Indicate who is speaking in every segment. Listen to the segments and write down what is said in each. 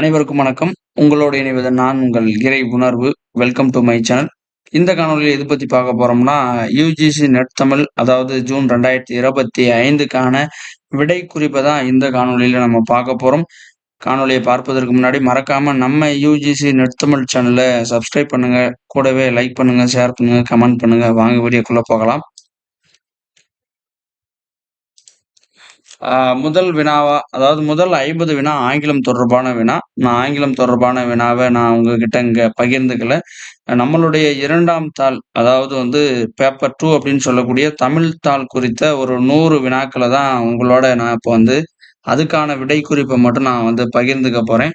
Speaker 1: அனைவருக்கும் வணக்கம். உங்களோடு இணைவது நான் உங்கள் இறை உணர்வு. Welcome do my channel. இந்த காணொளியில எது பத்தி பார்க்க போறோம்னா, யுஜிசி நெட் தமிழ் அதாவது ஜூன் 2025க்கான விடை குறிப்ப தான் இந்த காணொளியில நம்ம பார்க்க போறோம். காணொளிய பார்ப்பதற்கு முன்னாடி மறக்காம நம்ம யுஜிசி நெட் தமிழ் சேனல சப்ஸ்கிரைப் பண்ணுங்க. கூடவே லைக் பண்ணுங்க, ஷேர் பண்ணுங்க, கமெண்ட் பண்ணுங்க. வாங்க வீடியோக்குள்ள போகலாம். ஆ முதல் வினாவா அதாவது முதல் 50 வினா ஆங்கிலம் தொடர்பான வினா. நான் ஆங்கிலம் தொடர்பான வினாவ நான் உங்ககிட்ட இங்க பகிர்ந்துக்கல. நம்மளுடைய 2ஆம் தாள் அதாவது பேப்பர் 2 அப்படின்னு சொல்லக்கூடிய தமிழ் தாள் குறித்த ஒரு 100 வினாக்கள தான் உங்களோட நான் இப்போ அதுக்கான விடை குறிப்ப மட்டும் நான் பகிர்ந்துக்க போறேன்.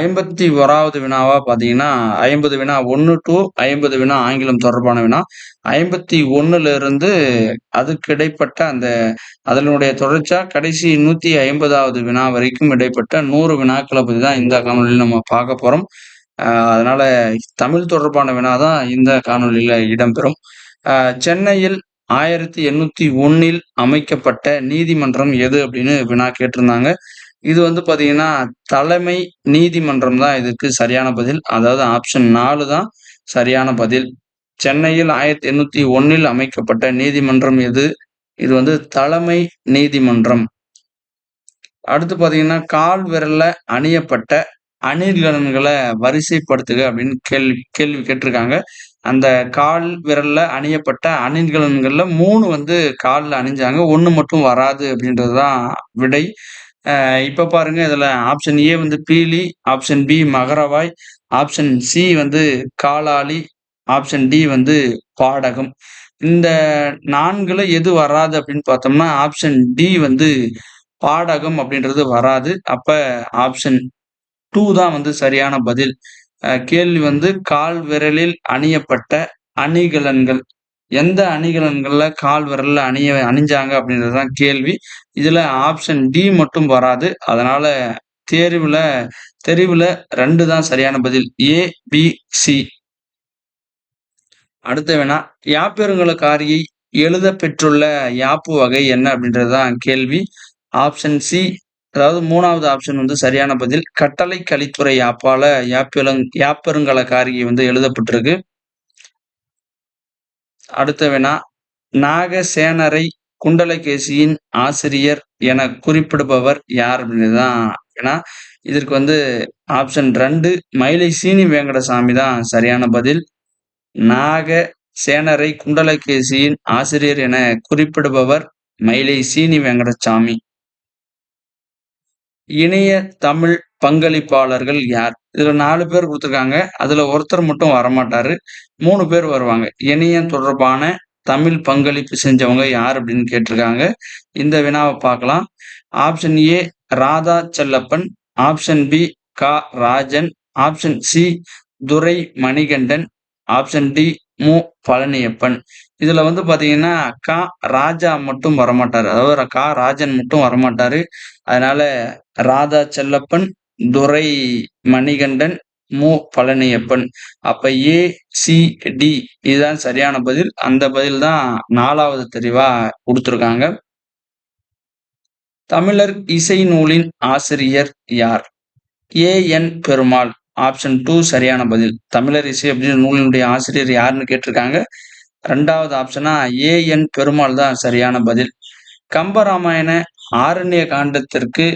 Speaker 1: 51வது வினாவா பார்த்தீங்கன்னா, 50 வினா 1 டூ 50 வினா ஆங்கிலம் தொடர்பான வினா. 51ல இருந்து அதுக்கு இடைப்பட்ட அதனுடைய தொடர்ச்சியா கடைசி 150வது வினா வரைக்கும் இடைப்பட்ட 100 வினாக்கள பத்தி தான் இந்த காணொளியில நம்ம பார்க்க போறோம். அதனால தமிழ் தொடர்பான வினா தான் இந்த காணொளியில இடம்பெறும். சென்னையில் 1801ல் அமைக்கப்பட்ட நீதிமன்றம் எது அப்படின்னு வினா கேட்டிருந்தாங்க. இது பார்த்தீங்கன்னா, தலைமை நீதிமன்றம் தான் இதுக்கு சரியான பதில். அதாவது ஆப்ஷன் 4 தான் சரியான பதில். சென்னையில் 1801ல் அமைக்கப்பட்ட நீதிமன்றம் எது? இது தலைமை நீதிமன்றம். அடுத்து பார்த்தீங்கன்னா, கால் விரல்ல அணியப்பட்ட அணிகலன்கள வரிசைப்படுத்துக அப்படின்னு கேள்வி கேட்டிருக்காங்க. அந்த கால் விரல்ல அணியப்பட்ட அணிகலன்கள்ல 3 கால்ல அணிஞ்சாங்க. 1 மட்டும் வராது அப்படின்றது தான் விடை. இப்ப பாருங்க இதுல ஆப்ஷன் ஏ பீலி, ஆப்ஷன் பி மகரவாய், ஆப்ஷன் சி காலாளி, ஆப்ஷன் டி பாடகம். இந்த 4ல எது வராது அப்படின்னு பார்த்தோம்னா, ஆப்ஷன் டி பாடகம் அப்படின்றது வராது. அப்ப ஆப்ஷன் 2 தான் சரியான பதில். கேள்வி கால் விரலில் அணியப்பட்ட அணிகலன்கள். எந்த அணிகலன்கள்ல கால் விரல்ல அணிஞ்சாங்க அப்படின்றது தான் கேள்வி. இதுல ஆப்ஷன் டி மட்டும் வராது. அதனால தெரிவுல 2 தான் சரியான பதில். ஏ, பி, சி. அடுத்த வினா, யாப்பருங்கலக்காரியை எழுதப் பெற்றுள்ள யாப்பு வகை என்ன அப்படின்றது தான் கேள்வி. ஆப்ஷன் சி அதாவது 3வது ஆப்ஷன் சரியான பதில். கட்டளை கலித்துறை யாப்பால யாப்பருங்கலக்காரிகை எழுதப்பட்டிருக்கு. அடுத்த வினா, நாகசேனரை குண்டலகேசியின் ஆசிரியர் என குறிப்பிடுபவர் யார் அப்படின்றது தான் வினா. இதற்கு ஆப்ஷன் 2 மயிலை சீனி வேங்கடசாமி தான் சரியான பதில். நாகசேனரை குண்டலகேசியின் ஆசிரியர் என குறிப்பிடுபவர் மயிலை சீனி வேங்கடசாமி. இணைய தமிழ் பங்களிப்பாளர்கள் யார்? இதுல 4 பேர் குடுத்திருக்காங்க. அதுல ஒருத்தர் மட்டும் வரமாட்டாரு. 3 பேர் வருவாங்க. இணையம் தொடர்பான தமிழ் பங்களிப்பு செஞ்சவங்க யார் அப்படின்னு கேட்டிருக்காங்க. இந்த வினாவ பார்க்கலாம். Option A Radha Chellappan, option B கா. Rajan, option C Durai Manikandan, option D மு. பழனியப்பன். இதுல பார்த்தீங்கன்னா, கா. ராஜா மட்டும் வரமாட்டாரு. அதாவது கா. ராஜன் மட்டும் வரமாட்டாரு. அதனால ராதா செல்லப்பன், துரை மணிகண்டன், மு. பழனியப்பன். அப்ப ஏ, சி, டி இதுதான் சரியான பதில். அந்த பதில் தான் 4வது தெரிவா குடுத்திருக்காங்க. தமிழர் இசை நூலின் ஆசிரியர் யார்? ஏ. என். பெருமாள். ஆப்ஷன் 2 சரியான பதில். தமிழர் இசை அப்படின்ற நூலினுடைய ஆசிரியர் யாருன்னு கேட்டிருக்காங்க. 2வது ஆப்ஷனா ஏ. என். பெருமாள் தான் சரியான பதில். கம்பராமாயண ஆரண்ய காண்டத்திற்கு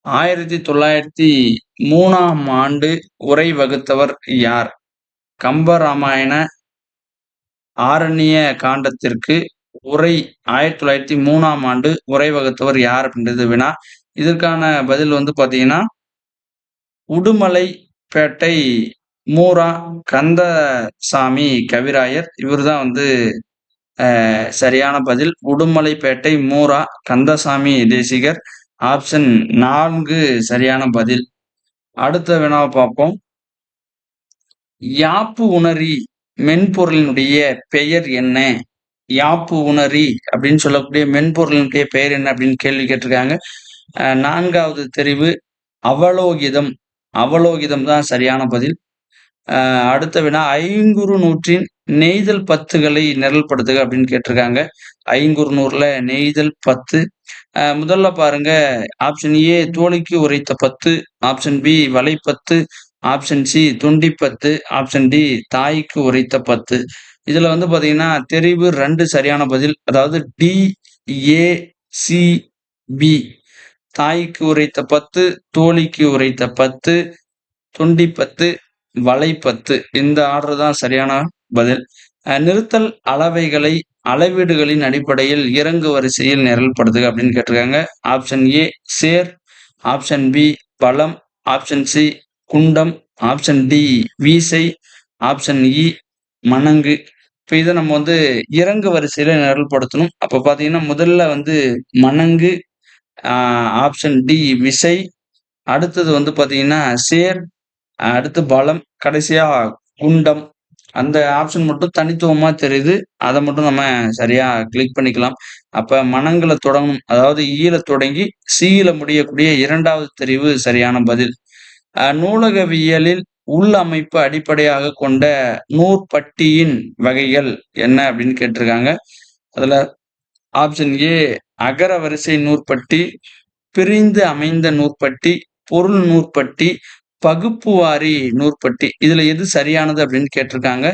Speaker 1: 1903ஆம் ஆண்டு உரை வகுத்தவர் யார்? கம்பராமாயண ஆரண்ய காண்டத்திற்கு உரை 1903ஆம் ஆண்டு உரை வகுத்தவர் யார் அப்படின்றது வினா. இதற்கான பதில் பார்த்தீங்கன்னா, உடுமலைப்பேட்டை மூரா கந்தசாமி கவிராயர். இவர் தான் சரியான பதில். உடுமலைப்பேட்டை மூரா கந்தசாமி தேசிகர். ஆப்ஷன் 4 சரியான பதில். அடுத்த வினாவ பார்ப்போம். யாப்பு உணரி மென்பொருளினுடைய பெயர் என்ன? யாப்பு உணரி அப்படின்னு சொல்லக்கூடிய மென்பொருளினுடைய பெயர் என்ன அப்படின்னு கேள்வி கேட்டிருக்காங்க. 4வது தெரிவு அவலோகிதம். அவலோகிதம் தான் சரியான பதில். அடுத்த வினா, ஐங்குறுநூற்றின் நெய்தல் பத்துகளை நிரல்படுத்துக அப்படின்னு கேட்டிருக்காங்க. ஐங்குறுநூறுல நெய்தல் 10 முதல்ல பாருங்க, ஆப்ஷன் ஏ தோழிக்கு உரைத்த 10, ஆப்ஷன் பி வலைப்பத்து, ஆப்ஷன் சி தொண்டிப்பத்து, ஆப்ஷன் டி தாய்க்கு உரைத்த 10. இதுல வந்து பாத்தீங்கன்னா, தெரிவு 2 சரியான பதில். அதாவது டி, ஏ, சி, பி. தாய்க்கு உரைத்த 10, தோழிக்கு உரைத்த 10, தொண்டிப்பத்து, வலைப்பத்து. இந்த ஆர்டர் தான் சரியான பதில். நிறுத்தல் அளவைகளை அளவீடுகளின் அடிப்படையில் இறங்கு வரிசையில் நிரல்படுத்துக அப்படின்னு கேட்டிருக்காங்க. ஆப்ஷன் ஏ சேர், ஆப்ஷன் பி பலம், ஆப்ஷன் சி குண்டம், ஆப்ஷன் டி வீசை, ஆப்ஷன் இ மணங்கு. இப்ப இத நம்ம வந்து இறங்கு வரிசையில நிரல்படுத்தணும். அப்ப பார்த்தீங்கன்னா, முதல்ல வந்து மணங்கு, ஆ ஆப்ஷன் டி விசை, அடுத்தது வந்து பார்த்தீங்கன்னா சேர், அடுத்து பலம், கடைசியா குண்டம். அந்த ஆப்ஷன் மட்டும் தனித்துவமா தெரியுது. அத மட்டும் நம்ம சரியா கிளிக் பண்ணிக்கலாம். அப்ப மனங்கள தொடங்கணும். அதாவது ஈல தொடங்கி சீல முடியக்கூடிய 2வது தெரிவு சரியான பதில். நூலகவியலில் உள்ளமைப்பு அடிப்படையாகக் கொண்ட நூற்பட்டியின் வகைகள் என்ன அப்படின்னு கேட்டிருக்காங்க. அதுல ஆப்ஷன் ஏ அகர வரிசை நூற்பட்டி, பிரிந்து அமைந்த நூற்பட்டி, பொருள் நூற்பட்டி, பகுப்புவாரி நூற்பட்டி. இதுல எது சரியானது அப்படின்னு கேட்டிருக்காங்க.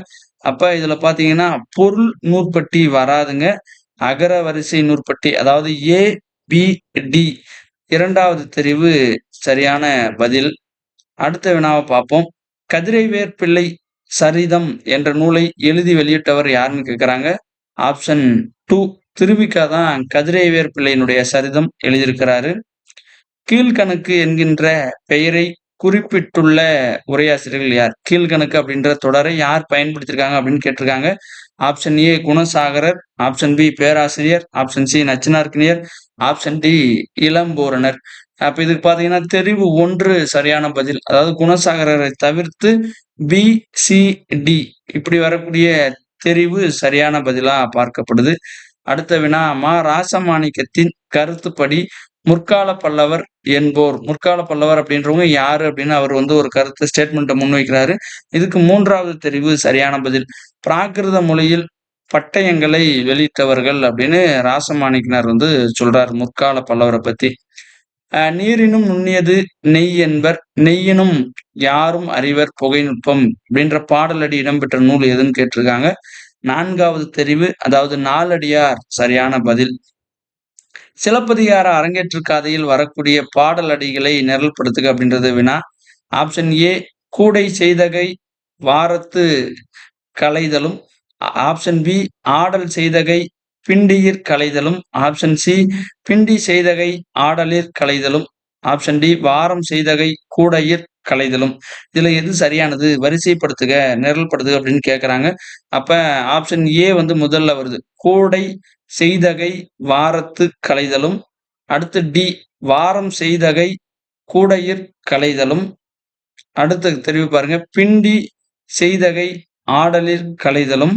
Speaker 1: அப்ப இதுல பார்த்தீங்கன்னா, பொருள் நூற்பட்டி வராதுங்க. அகர வரிசை நூற்பட்டி அதாவது ஏ, பி, டி 2வது தெரிவு சரியான பதில். அடுத்த வினாவ பார்ப்போம். கதிரவேற்று பிள்ளை சரிதம் என்ற நூலை எழுதி வெளியிட்டவர் யாருன்னு கேட்கறாங்க. ஆப்ஷன் 2 திருவிக தான் கதிரவேற்று பிள்ளையினுடைய சரிதம் எழுதியிருக்கிறாரு. கீழ்கணக்கு என்கின்ற பெயரை குறிப்பிட்டுள்ள உரையாசிரியர்கள் யார்? கீழ்கணக்கு அப்படின்ற தொடரை யார் பயன்படுத்தியிருக்காங்க அப்படின்னு கேட்டிருக்காங்க. Option A Gunasagarar, option B பேராசிரியர், option C Nachinarkkiniyar, option D Ilampuranar. அப்ப இதுக்கு பார்த்தீங்கன்னா, தெரிவு 1 சரியான பதில். அதாவது குணசாகரரை தவிர்த்து பி, சி, டி இப்படி வரக்கூடிய தெரிவு சரியான பதிலா பார்க்கப்படுது. அடுத்த வினா, ராசமாணிக்கத்தின் கருத்துப்படி முற்கால பல்லவர் என்போர். முற்கால பல்லவர் அப்படின்றவங்க யாரு அப்படின்னு அவர் வந்து ஒரு கருத்து ஸ்டேட்மெண்ட்ட முன்வைக்கிறாரு. இதுக்கு 3வது தெரிவு சரியான பதில். பிராகிருத மொழியில் பட்டயங்களை வெளியிட்டவர்கள் அப்படின்னு ராசமாணிக்கனார் வந்து சொல்றார் முற்கால பல்லவரை பத்தி. நீரினும் நுண்ணியது நெய் என்பர், நெய்யினும் யாரும் அறிவர் புகைநுட்பம் அப்படின்ற பாடலடி இடம்பெற்ற நூல் எதுன்னு கேட்டிருக்காங்க. 4வது தெரிவு அதாவது நாலடியார் சரியான பதில். சிலப்பதிகார அரங்கேற்று காதையில் வரக்கூடிய பாடல் அடிகளை நிரல்படுத்துக அப்படின்றது வினா. ஆப்ஷன் ஏ கூடை செய்தகை வாரத்து களைதலும், ஆப்ஷன் பி ஆடல் செய்தகை பிண்டியிற் களைதலும், ஆப்ஷன் சி பிண்டி செய்தகை ஆடலிற் களைதலும், ஆப்ஷன் டி வாரம் செய்தகை கூடையிற் களைதலும். இதுல எது சரியானது? வரிசைப்படுத்துக, நிரல்படுத்துக அப்படின்னு கேட்கறாங்க. அப்ப ஆப்ஷன் ஏ வந்து முதல்ல வருது. கூடை செய்தகை வாரத்து களைதலும், அடுத்து டி வாரம் செய்தகை கூடையிற் களைதலும், அடுத்த தெரிவு பாருங்க பிண்டி செய்தகை ஆடலிற் களைதலும்,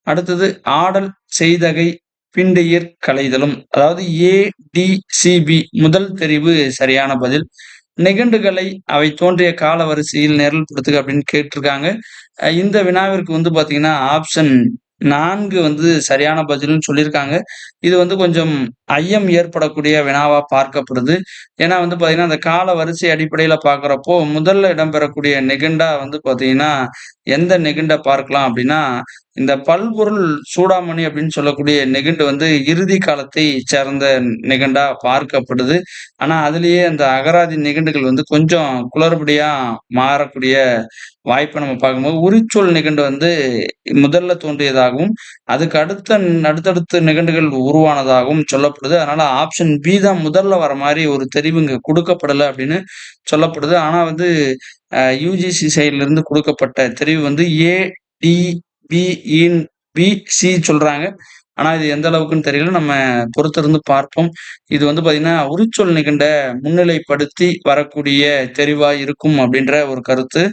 Speaker 1: அடுத்தது ஆடல் செய்தகை பிண்டியிற் களைதலும். அதாவது ஏ, டி, சி, பி முதல் தெரிவு சரியான பதில். நிகண்டுகளை அவை தோன்றிய கால வரிசையில் நிரல்படுத்துக அப்படின்னு கேட்டிருக்காங்க. இந்த வினாவிற்கு வந்து பார்த்தீங்கன்னா, ஆப்ஷன் 4 வந்து சரியான பதில்னு சொல்லியிருக்காங்க. இது வந்து கொஞ்சம் ஐயம் ஏற்படக்கூடிய வினாவா பார்க்கப்படுது. ஏன்னா வந்து பார்த்தீங்கன்னா, அந்த கால வரிசை அடிப்படையில பார்க்கிறப்போ, முதல்ல இடம்பெறக்கூடிய நெகுண்டா வந்து பார்த்தீங்கன்னா, எந்த நெகுண்ட பார்க்கலாம் அப்படின்னா, இந்த பல்பொருள் சூடாமணி அப்படின்னு சொல்லக்கூடிய நெகுண்டு வந்து இறுதி காலத்தை சேர்ந்த நெகுண்டா பார்க்கப்படுது. ஆனா, அதிலேயே அந்த அகராதி நிகண்டுகள் வந்து கொஞ்சம் குளறுபடியா மாறக்கூடிய வாய்ப்ப நம்ம பார்க்கும்போது, உரிச்சொல் நிகண்டு வந்து முதல்ல தோன்றியதாகவும், அதுக்கு அடுத்தடுத்த நிகண்டுகள் உருவானதாகவும் சொல்லப்படுது. அதனால ஆப்ஷன் பி தான் முதல்ல வர மாரி ஒரு தெரிவு இங்க குடுக்கப்படல அப்படின்னு சொல்லப்படுது. ஆனா வந்து யுஜிசி சைட்ல இருந்து குடுக்கப்பட்ட தெரிவு வந்து ஏ, டி, பி, இன் பி, சி சொல்றாங்க. ஆனா இது எந்த அளவுக்குன்னு தெரியல. நம்ம பொறுத்திருந்து பார்ப்போம். இது வந்து பார்த்தீங்கன்னா, உரிச்சொல் நிகண்ட முன்னிலைப்படுத்தி வரக்கூடிய தெரிவா இருக்கும் அப்படின்ற ஒரு கருத்து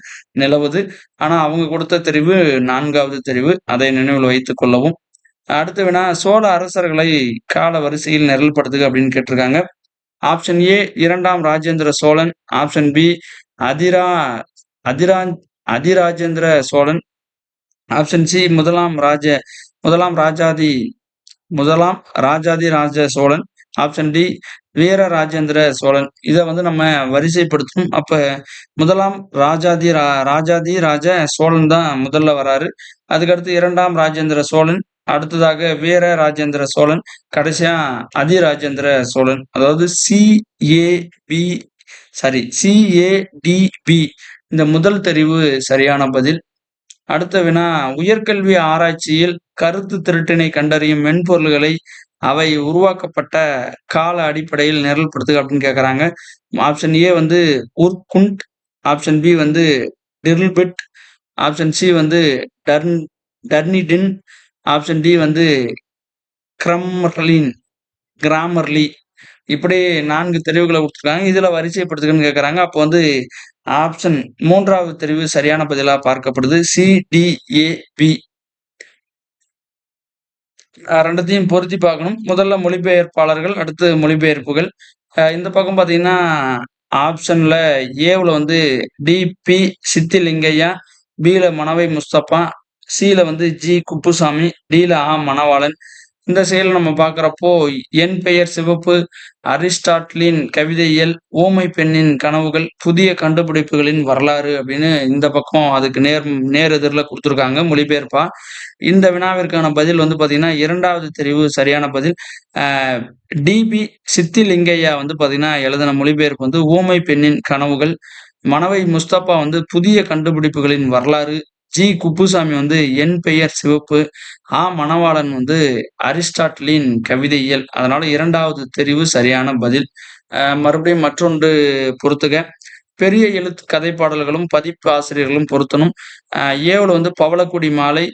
Speaker 1: நிலவுது. ஆனா அவங்க கொடுத்த தெரிவு 4வது தெரிவு. அதை நினைவில் வைத்துக் கொள்ளவும். அடுத்த வினா, சோழ அரசர்களை கால வரிசையில் நிரல்படுத்துக அப்படின்னு கேட்டிருக்காங்க. ஆப்ஷன் ஏ 2ஆம் ராஜேந்திர சோழன், ஆப்ஷன் பி அதிரா அதிராஞ் அதிராஜேந்திர சோழன், ஆப்ஷன் சி முதலாம் ராஜாதி முதலாம் ராஜாதி ராஜ சோழன், ஆப்ஷன் டி வீர ராஜேந்திர சோழன். இத வந்து நம்ம வரிசைப்படுத்தணும். அப்ப முதலாம் ராஜாதி ராஜ சோழன் தான் முதல்ல வராரு. அதுக்கடுத்து 2ஆம் ராஜேந்திர சோழன், அடுத்ததாக வீர ராஜேந்திர சோழன், கடைசியா அதிராஜேந்திர சோழன். அதாவது CAB CADB இந்த முதல் தெரிவு சரியான பதில். அடுத்த வினா, உயர்கல்வி ஆராய்ச்சியில் கருத்து திருட்டினை கண்டறியும் மென்பொருள்களை அவை உருவாக்கப்பட்ட கால அடிப்படையில் நிரல்படுத்துக அப்படின்னு கேட்கறாங்க. ஆப்ஷன் ஏ வந்து உர்குண்ட், ஆப்ஷன் பி வந்து டிரில்பிட், ஆப்ஷன் சி வந்து டர்ன் டர்னிடின், ஆப்ஷன் டி வந்து கிராமர்லி. இப்படி 4 தெரிவுகள குடுத்துருக்காங்க. இதுல வரிசைப்படுத்துகன்னு கேட்கறாங்க. அப்போ வந்து ஆப்ஷன் 3வது தெரிவு சரியான பதிலா பார்க்கப்படுது. CDAB. 2த்தையும் பொருத்தி பார்க்கணும். முதல்ல மொழிபெயர்ப்பாளர்கள், அடுத்து மொழிபெயர்ப்புகள். இந்த பக்கம் பார்த்தீங்கன்னா, ஆப்ஷன்ல ஏவுல வந்து DP சித்திலிங்கையா, பில மணவை முஸ்தபா, சில வந்து G குப்புசாமி, டில மணவாளன். இந்த செயல நம்ம பார்க்கிறப்போ, என் பெயர் சிவப்பு, அரிஸ்டாட்டிலின் கவிதையியல், ஊமை பெண்ணின் கனவுகள், புதிய கண்டுபிடிப்புகளின் வரலாறு அப்படின்னு இந்த பக்கம் அதுக்கு நேர் எதிர்ல குடுத்துருக்காங்க மொழிபெயர்ப்பா. இந்த வினாவிற்கான பதில் வந்து பார்த்தீங்கன்னா, 2வது தெரிவு சரியான பதில். அ DB சித்திலிங்கையா வந்து பார்த்தீங்கன்னா, எழுதின மொழிபெயர்ப்பு வந்து ஊமை பெண்ணின் கனவுகள். மணவை முஸ்தபா வந்து புதிய கண்டுபிடிப்புகளின் வரலாறு. G குப்புசாமி வந்து என் பெயர் சிவப்பு. மணவாளன் வந்து அரிஸ்டாட்டிலின் கவிதையியல். அதனால 2வது தெரிவு சரியான பதில். மறுபடியும் மற்றொன்று பொறுத்துக. பெரிய எழுத்து கதைப்பாடல்களும் பதிப்பு ஆசிரியர்களும் பொருத்தணும். ஏவுல வந்து பவளக்குடி மாலை,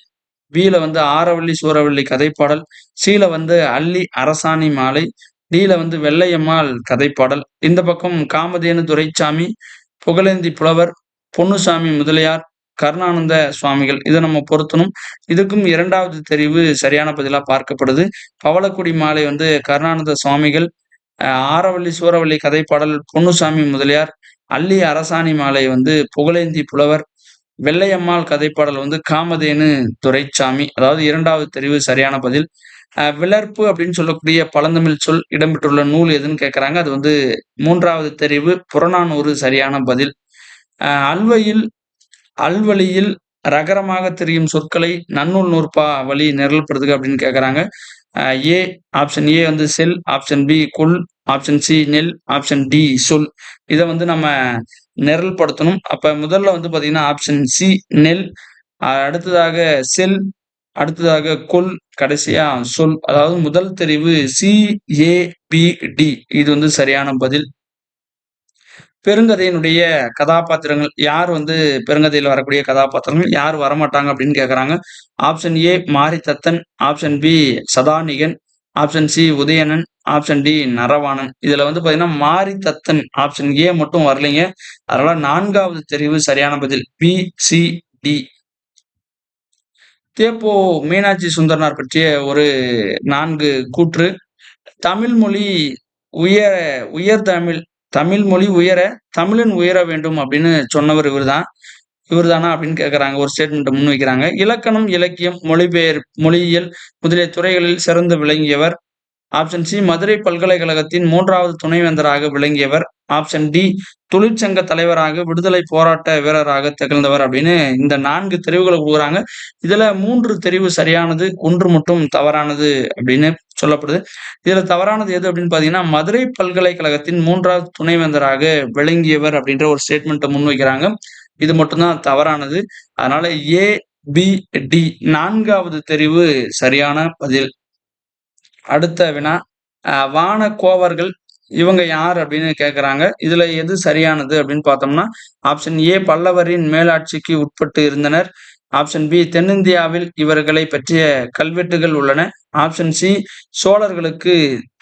Speaker 1: பில வந்து ஆரவல்லி சூரவல்லி கதைப்பாடல், சில வந்து அல்லி அரசாணி மாலை, டில வந்து வெள்ளையம்மாள் கதைப்பாடல். இந்த பக்கம் காமதேனு துரைசாமி, புகழேந்தி புலவர், பொன்னுசாமி முதலியார், கருணானந்த சுவாமிகள். இத நம்ம பொருத்தணும். இதுக்கும் 2வது தெரிவு சரியான பதிலா பார்க்கப்படுது. பவளக்குடி மாலை வந்து கருணானந்த சுவாமிகள், ஆரவல்லி சூரவல்லி கதைப்பாடல் பொன்னுசாமி முதலியார், அல்லி அரசாணி மாலை வந்து புகழேந்தி புலவர், வெள்ளையம்மாள் கதைப்பாடல் வந்து காமதேனு துரைசாமி. அதாவது 2வது தெரிவு சரியான பதில். விளர்ப்பு அப்படின்னு சொல்லக்கூடிய பழந்தமிழ் சொல் இடம்பெற்றுள்ள நூல் எதுன்னு கேட்கறாங்க. அது வந்து 3வது தெரிவு புறநானூறு சரியான பதில். அல்வயில் அல்வழியில் ரகரமாக தெரியும் சொற்களை நன்னூல் நூற்பா வழி நிரல்படுத்துக அப்படின்னு கேட்கறாங்க. ஏ ஆப்ஷன் ஏ வந்து செல், ஆப்ஷன் பி கொல், ஆப்ஷன் சி நெல், ஆப்ஷன் டி சொல். இத வந்து நம்ம நிரல்படுத்தணும். அப்ப முதல்ல வந்து பார்த்தீங்கன்னா, ஆப்ஷன் சி நெல், அடுத்ததாக செல், அடுத்ததாக கொல், கடைசியா சொல். அதாவது முதல் தெரிவு CABD. இது வந்து சரியான பதில். பெருங்கதையினுடைய கதாபாத்திரங்கள் யார் வந்து பெருங்கதையில வரக்கூடிய கதாபாத்திரங்கள் யார் வரமாட்டாங்க அப்படின்னு கேட்கறாங்க. Option A Marithattan, option B Sadanikan, option C Udayanan, option D Naravanan. இதுல வந்து பாத்தீங்கன்னா மாரித்தத்தன் ஆப்ஷன் ஏ மட்டும் வரலைங்க. அதனால 4வது தெரிவு சரியான பதில் BCD. தேப்போ மீனாட்சி சுந்தரனார் பற்றிய ஒரு 4 கூற்று. தமிழ் மொழி உயர உயர்தமிழ் தமிழ் மொழி உயர, தமிழன் உயர வேண்டும் அப்படின்னு சொன்னவர் இவர்தான். இவர்தானா அப்படின்னு கேட்கறாங்க. ஒரு ஸ்டேட்மெண்ட்ட முன்வைக்கிறாங்க. இலக்கணம், இலக்கியம், மொழியியல் முதலிய துறைகளில் சிறந்து விளங்கியவர். ஆப்ஷன் சி மதுரை பல்கலைக்கழகத்தின் 3வது துணைவேந்தராக விளங்கியவர். ஆப்ஷன் டி தொழிற்சங்க தலைவராக, விடுதலை போராட்ட வீரராக திகழ்ந்தவர் அப்படின்னு இந்த 4 தெரிவுகள குடுக்குறாங்க. இதுல 3 தெரிவு சரியானது, 1 மட்டும் தவறானது அப்படின்னு சொல்லப்படுது. இதுல தவறானது எது அப்படின்னு பார்த்தீங்கன்னா, மதுரை பல்கலைக்கழகத்தின் 3வது துணைவேந்தராக விளங்கியவர் அப்படின்ற ஒரு ஸ்டேட்மெண்ட்ட முன்வைக்கிறாங்க. இது மட்டும் தான் தவறானது. அதனால ஏ, பி, டி 4வது தெரிவு சரியான பதில். அடுத்த வினா, வானகோவர்கள் இவங்க யார் அப்படின்னு கேட்கறாங்க. இதுல எது சரியானது அப்படின்னு பார்த்தோம்னா, ஆப்ஷன் ஏ பல்லவரின் மேலாட்சிக்கு உட்பட்டு இருந்தனர். ஆப்ஷன் பி தென்னிந்தியாவில் இவர்களை பற்றிய கல்வெட்டுகள் உள்ளன. ஆப்ஷன் சி சோழர்களுக்கு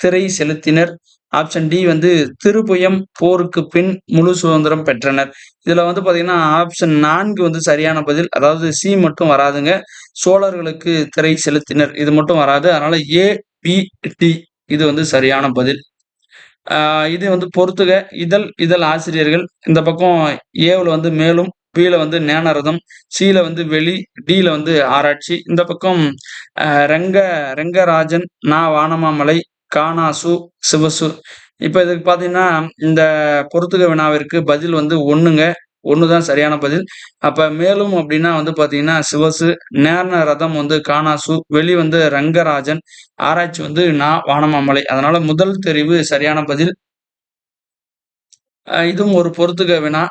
Speaker 1: திறை செலுத்தினர். ஆப்ஷன் டி வந்து திருப்புயம் போருக்கு பின் முழு சுதந்திரம் பெற்றனர். இதுல வந்து பாத்தீங்கன்னா ஆப்ஷன் 4 வந்து சரியான பதில். அதாவது சி மட்டும் வராதுங்க. சோழர்களுக்கு திறை செலுத்தினர் இது மட்டும் வராது. அதனால ஏ, பி, டி இது வந்து சரியான பதில். இது வந்து பொறுத்துக. இதழ் ஆசிரியர்கள். இந்த பக்கம் ஏவுல வந்து மேலும், பில வந்து ஞானரதம், சில வந்து வெளி, டில வந்து ஆராய்ச்சி. இந்த பக்கம் ரெங்கராஜன், வானமாமலை, கானாசு, சிவசு. இப்ப இதுக்கு பார்த்தீங்கன்னா, இந்த பொறுத்துக வினாவிற்கு பதில் வந்து 1ங்க. 1 தான் சரியான பதில். அப்ப மேலும் அப்டின்னா வந்து பார்த்தீங்கன்னா, சிவசு, நேர்ன ரதம் வந்து கானாசு, வெளி வந்து ரங்கராஜன், ஆராய்ச்சி வந்து வானமாமலை. அதனால முதல் தெரிவு சரியான பதில். இதுவும் ஒரு பொறுத்துக வினா.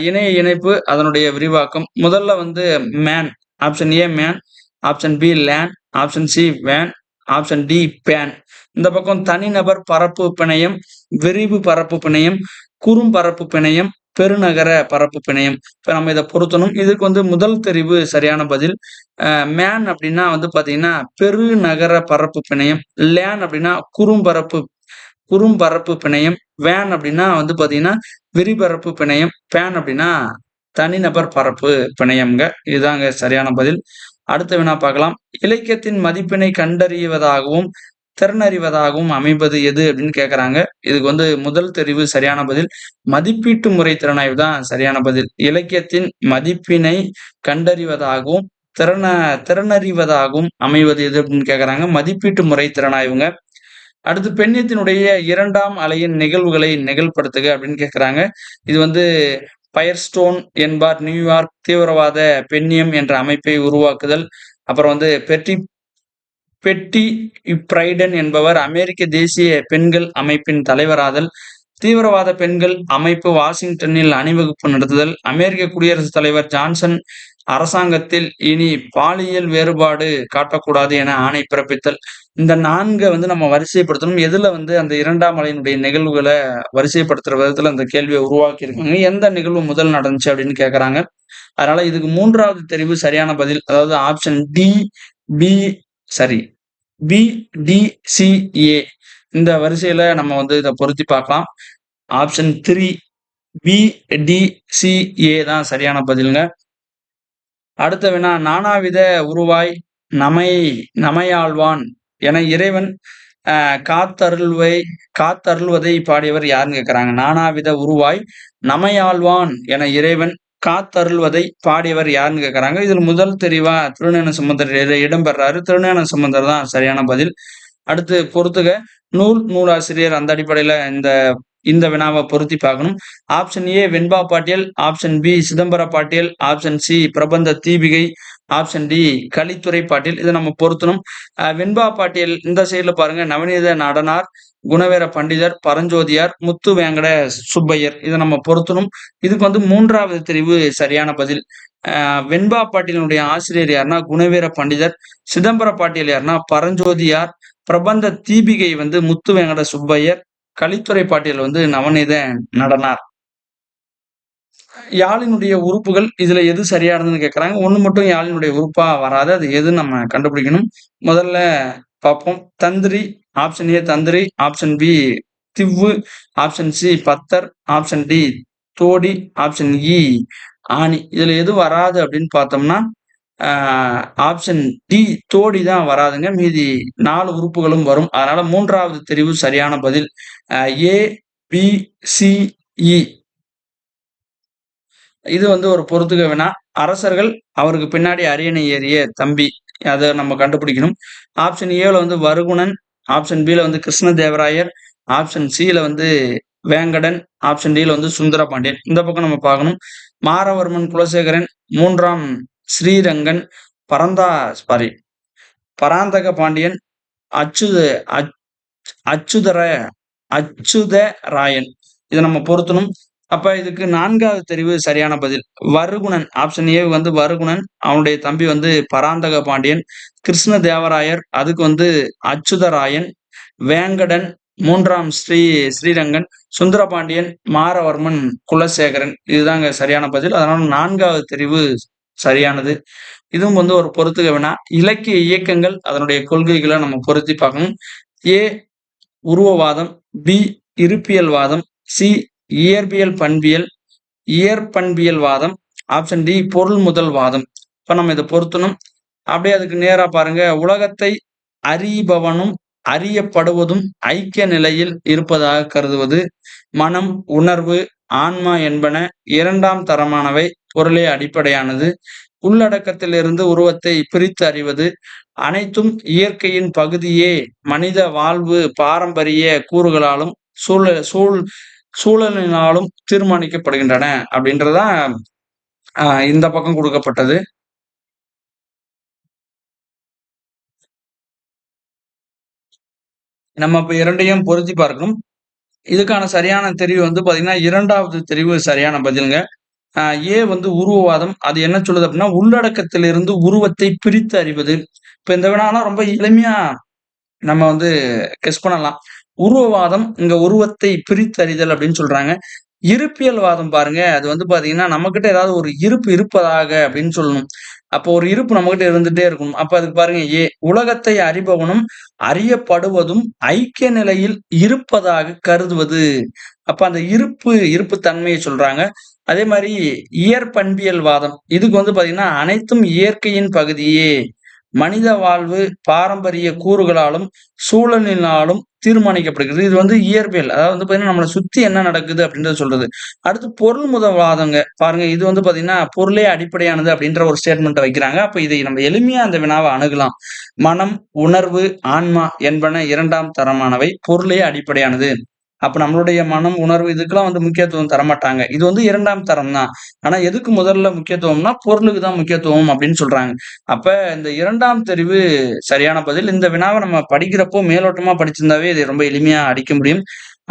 Speaker 1: இணைய இணைப்பு, அதனுடைய விரிவாக்கம். முதல்ல வந்து மேன். ஆப்ஷன் ஏ மேன், ஆப்ஷன் பி லேன், ஆப்ஷன் சி வேன், ஆப்ஷன் டி பேன். இந்த பக்கம் தனிநபர் பரப்பு பிணையம், விரிவு பரப்பு பிணையம், குறும்பரப்பு பிணையம், பெருநகர பரப்பு பிணையம். இப்ப நம்ம இத பொருத்தணும். இதுக்கு வந்து முதல் தெரிவு சரியான பதில். மேன் அப்டின்னா வந்து பார்த்தீங்கன்னா, பெருநகர பரப்பு பிணையம். லேன் அப்டின்னா குறும்பரப்பு பிணையம். வேன் அப்டின்னா வந்து பார்த்தீங்கன்னா, விரிபரப்பு பிணையம். பேன் அப்டின்னா தனிநபர் பரப்பு பிணையம்ங்க. இதுதாங்க சரியான பதில். அடுத்த வினா பார்க்கலாம். இலக்கியத்தின் மதிப்பினை கண்டறிவதாகவும், திறனறிவதாகவும் அமைவது எது அப்டின்னு கேட்கறாங்க. இதுக்கு வந்து முதல் தெரிவு சரியான பதில். மதிப்பீட்டு முறை திறனாய்வு தான் சரியான பதில். இலக்கியத்தின் மதிப்பினை கண்டறிவதாகவும், திறனறிவதாகவும் அமைவது எது அப்டின்னு கேட்கறாங்க. மதிப்பீட்டு முறை திறனாய்வுங்க. அடுத்து பெண்ணியத்தினுடைய 2ஆம் அலையின் நிகழ்வுகளை நிகழ்படுத்துக அப்படின்னு கேட்கிறாங்க. இது வந்து ஃபயர்ஸ்டோன் என்பார் நியூயார்க் தீவிரவாத பெண்ணியம் என்ற அமைப்பை உருவாக்குதல். அப்புறம் வந்து பெட்டி பிரைடன் என்பவர் அமெரிக்க தேசிய பெண்கள் அமைப்பின் தலைவராதல். தீவிரவாத பெண்கள் அமைப்பு வாஷிங்டனில் அணிவகுப்பு நடத்துதல். அமெரிக்க குடியரசுத் தலைவர் ஜான்சன் அரசாங்கத்தில் இனி பாலியல் வேறுபாடு காட்டக்கூடாது என ஆணை பிறப்பித்தல். இந்த 4 வந்து நம்ம வரிசைப்படுத்தணும். எதுல வந்து அந்த 2ஆம் அலையினுடைய நிகழ்வுகள வரிசைப்படுத்துற விதத்துல அந்த கேள்விய உருவாக்கியிருக்காங்க. எந்த நிகழ்வு முதல் நடந்துச்சு அப்படின்னு கேட்கறாங்க. அதனால இதுக்கு 3வது தெரிவு சரியான பதில். அதாவது option B, sorry B, D, C, A. இந்த வரிசையில நம்ம வந்து இத பொருத்தி பார்க்கலாம். Option 3 B, D, C, A தான் சரியான பதில்ங்க. அடுத்த வினா, நானாவித உருவாய் நமையாழ்வான் என இறைவன் காத்தருள்வதை பாடியவர் யாருன்னு கேட்கறாங்க. நானாவித உருவாய் நமையாழ்வான் என இறைவன் காத்தருள்வதை பாடியவர் யாருன்னு கேட்கறாங்க. இதுல முதல் தெரிவா திருஞான சம்பந்தர் இடம்பெறாரு. திருஞான சம்பந்தர் தான் சரியான பதில். அடுத்து பொறுத்துக. நூலாசிரியர் அந்த அடிப்படையில இந்த வினாவை பொருத்தி பார்க்கணும். Option A Venba Pattiyal, option B Chidambara Pattiyal, option C Prabandha Deepikai, option D கலித்துறை பாட்டியல். இதை நம்ம பொருத்தணும். வெண்பா பாட்டியல் இந்த சைடுல பாருங்க, நவநீத நடனார், குணவேர பண்டிதர், பரஞ்சோதியார், முத்து வேங்கட சுப்பையர். இதை நம்ம பொருத்தணும். இதுக்கு வந்து 3வது தெரிவு சரியான பதில். வெண்பா பாட்டியலினுடைய ஆசிரியர் யாருன்னா குணவீர பண்டிதர், சிதம்பர பாட்டியல் யாருன்னா பரஞ்சோதியார், பிரபந்த தீபிகை வந்து முத்து வேங்கட சுப்பையர், கலித்துறை பாட்டியல் வந்து நவநீத நடனார். யாழினுடைய உறுப்புகள் இதுல எது சரியானதுன்னு கேட்கறாங்க. ஒண்ணு மட்டும் யாழினுடைய உறுப்பா வராது. அது எதுன்னு நம்ம கண்டுபிடிக்கணும். முதல்ல பார்ப்போம். தந்திரி, ஆப்ஷன் ஏ தந்திரி, ஆப்ஷன் பி திவ்வு, ஆப்ஷன் சி பத்தர், ஆப்ஷன் டி தோடி, ஆப்ஷன் இ ஆணி. இதுல எது வராது அப்படின்னு பார்த்தோம்னா ஆப்ஷன் டி தோடி தான் வராதுங்க. மீதி 4 உறுப்புகளும் வரும். அதனால 3வது தெரிவு சரியான பதில். ஏ, பி, சி, இ. இது வந்து ஒரு பொறுத்துக வினா. அரசர்கள் அவருக்கு பின்னாடி அரியணை ஏறிய தம்பி. அதை நம்ம கண்டுபிடிக்கணும். ஆப்ஷன் ஏல வந்து வருகுணன், ஆப்ஷன் பில வந்து கிருஷ்ணதேவராயர், ஆப்ஷன் சில வந்து வேங்கடன், ஆப்ஷன் டில வந்து சுந்தரபாண்டியன். இந்த பக்கம் நம்ம பார்க்கணும். மாரவர்மன் குலசேகரன், 3ஆம் ஸ்ரீரங்கன், பராந்தக பாண்டியன், அச்சுதராயன். இதை நம்ம பொருத்தணும். அப்ப இதுக்கு 4வது தெரிவு சரியான பதில். வருகுணன், ஆப்ஷன் ஏ வந்து வருகுணன், அவனுடைய தம்பி வந்து பராந்தக பாண்டியன், கிருஷ்ண தேவராயர், அதுக்கு வந்து அச்சுதராயன், வேங்கடன், 3ஆம் ஸ்ரீரங்கன், சுந்தரபாண்டியன், மாரவர்மன் குலசேகரன். இதுதாங்க சரியான பதில். அதனால 4வது தெரிவு சரியானது. இதுவும் வந்து ஒரு பொறுத்துக வினா. இலக்கிய இயக்கங்கள் அதனுடைய கொள்கைகளை நம்ம பொருத்தி பார்க்கணும். ஏ உருவவாதம், பி இருப்பியல்வாதம், சி இயற்பண்பியல் வாதம், ஆப்ஷன் டி பொருள் முதல் வாதம். இப்ப நம்ம இதை பொருத்தணும். அப்படியே அதுக்கு நேரா பாருங்க. உலகத்தை அறிபவனும் அறியப்படுவதும் ஐக்கிய நிலையில் இருப்பதாக கருதுவது. மனம், உணர்வு, ஆன்மா என்பன 2ஆம் தரமானவை, பொருளே அடிப்படையானது. உள்ளடக்கத்திலிருந்து உருவத்தை பிரித்து அறிவது, அனைத்தும் இயற்கையின் பகுதியே, மனித வாழ்வு பாரம்பரிய கூறுகளாலும், சூழ சூழ் சூழலினாலும் தீர்மானிக்கப்படுகின்றன அப்படின்றதுதான் இந்த பக்கம் குடுக்கப்பட்டது. நம்ம இப்ப 2யும் பொருத்தி பார்க்கணும். இதுக்கான சரியான தெரிவு வந்து பாத்தீங்கன்னா, 2வது தெரிவு சரியான பதில்ங்க. அ ஏ வந்து உருவவாதம். அது என்ன சொல்லுது அப்டின்னா, உள்ளடக்கத்திலிருந்து உருவத்தை பிரித்து அறிவது. இப்ப இந்த வினாலாம் ரொம்ப எளிமையா நம்ம வந்து கெஸ் பண்ணலாம். உருவவாதம், இங்க உருவத்தை பிரித்தறிதல் அப்படின்னு சொல்றாங்க. இருப்பியல்வாதம் பாருங்க, அது வந்து பாத்தீங்கன்னா, நம்மகிட்ட ஏதாவது ஒரு இருப்பு இருப்பதாக அப்படின்னு சொல்லணும். அப்போ ஒரு இருப்பு நம்மகிட்ட இருந்துட்டே இருக்கணும். அப்ப அதுக்கு பாருங்க உலகத்தை அறிபவனும், அறியப்படுவதும் ஐக்கிய நிலையில் இருப்பதாக கருதுவது. அப்ப அந்த இருப்பு தன்மைய சொல்றாங்க. அதே மாரி இயற்பண்பியல்வாதம். இதுக்கு வந்து பாத்தீங்கன்னா, அனைத்தும் இயற்கையின் பகுதியே. மனித வாழ்வு பாரம்பரிய கூறுகளாலும், சூழலினாலும் தீர்மானிக்கப்படுகிறது. இது வந்து இயற்பியல். அதாவது வந்து பாத்தீங்கன்னா, நம்மள சுத்தி என்ன நடக்குது அப்படின்றத சொல்றது. அடுத்து பொருள்முதல்வாதங்க. பாருங்க இது வந்து பாத்தீங்கன்னா, பொருளே அடிப்படையானது அப்படின்ற ஒரு ஸ்டேட்மெண்ட்ட வைக்கிறாங்க. அப்ப இதை நம்ம எளிமையா அந்த வினாவ அணுகலாம். மனம், உணர்வு, ஆன்மா என்பன 2ஆம் தரமானவை. பொருளே அடிப்படையானது. அப்ப நம்மளுடைய மனம், உணர்வு இதுக்கெல்லாம் வந்து முக்கியத்துவம் தரமாட்டாங்க. இது வந்து 2ஆம் தரம் தான். ஆனா எதுக்கு முதல்ல முக்கியத்துவம்னா, பொருளுக்கு தான் முக்கியத்துவம் அப்படின்னு சொல்றாங்க. அப்ப இந்த 2ஆம் தெரிவு சரியான பதில். இந்த வினாவ நம்ம படிக்கிறப்போ மேலோட்டமா படிச்சிருந்தாவே இதை ரொம்ப எளிமையா அடிக்க முடியும்.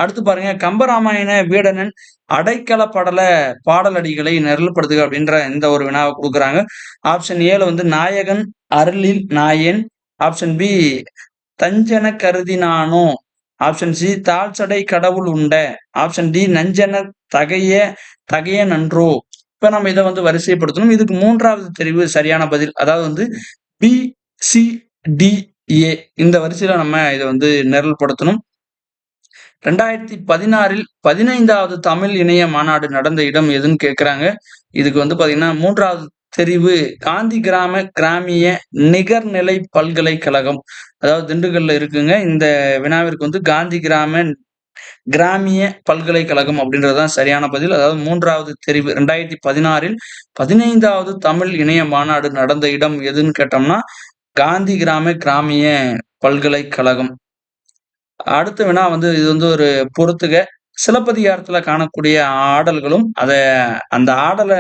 Speaker 1: அடுத்து பாருங்க, கம்பராமாயண வீடணன் அடைக்கல படல பாடலடிகளை நிரல்படுத்துக அப்படின்ற இந்த ஒரு வினாவ குடுக்குறாங்க. ஆப்ஷன் ஏல வந்து நாயகன் அருளில் நாயேன். ஆப்ஷன் பி தஞ்சென கருதினானோ. ஆப்ஷன் சி தாழ்சடை கடவுள் உண்ட. ஆப்ஷன் டி நஞ்சென தகைய தகைய நன்றோ. இப்ப நம்ம இத வந்து வரிசைப்படுத்தணும். இதுக்கு 3வது தெரிவு சரியான பதில். அதாவது வந்து பி, சி, டி, ஏ இந்த வரிசையில நம்ம இத வந்து நிரல்படுத்தணும். 2016ல் 15வது தமிழ் இணைய மாநாடு நடந்த இடம் எதுன்னு கேட்கிறாங்க. இதுக்கு வந்து பாத்தீங்கன்னா 3வது தெரிவு காந்தி கிராமிய நிகர்நிலை பல்கலைக்கழகம். அதாவது திண்டுக்கல்ல இருக்குங்க. இந்த வினாவிற்கு வந்து காந்தி கிராமிய பல்கலைக்கழகம் அப்படின்றது தான் சரியான பதில். அதாவது 3வது தெரிவு 2016ல் 15வது தமிழ் இணைய மாநாடு நடந்த இடம் எதுன்னு கேட்டோம்னா, காந்தி கிராமிய பல்கலைக்கழகம். அடுத்த வினா வந்து இது வந்து ஒரு பொறுத்துக. சிலப்பதிகாரத்துல காணக்கூடிய ஆடல்களும், அந்த ஆடல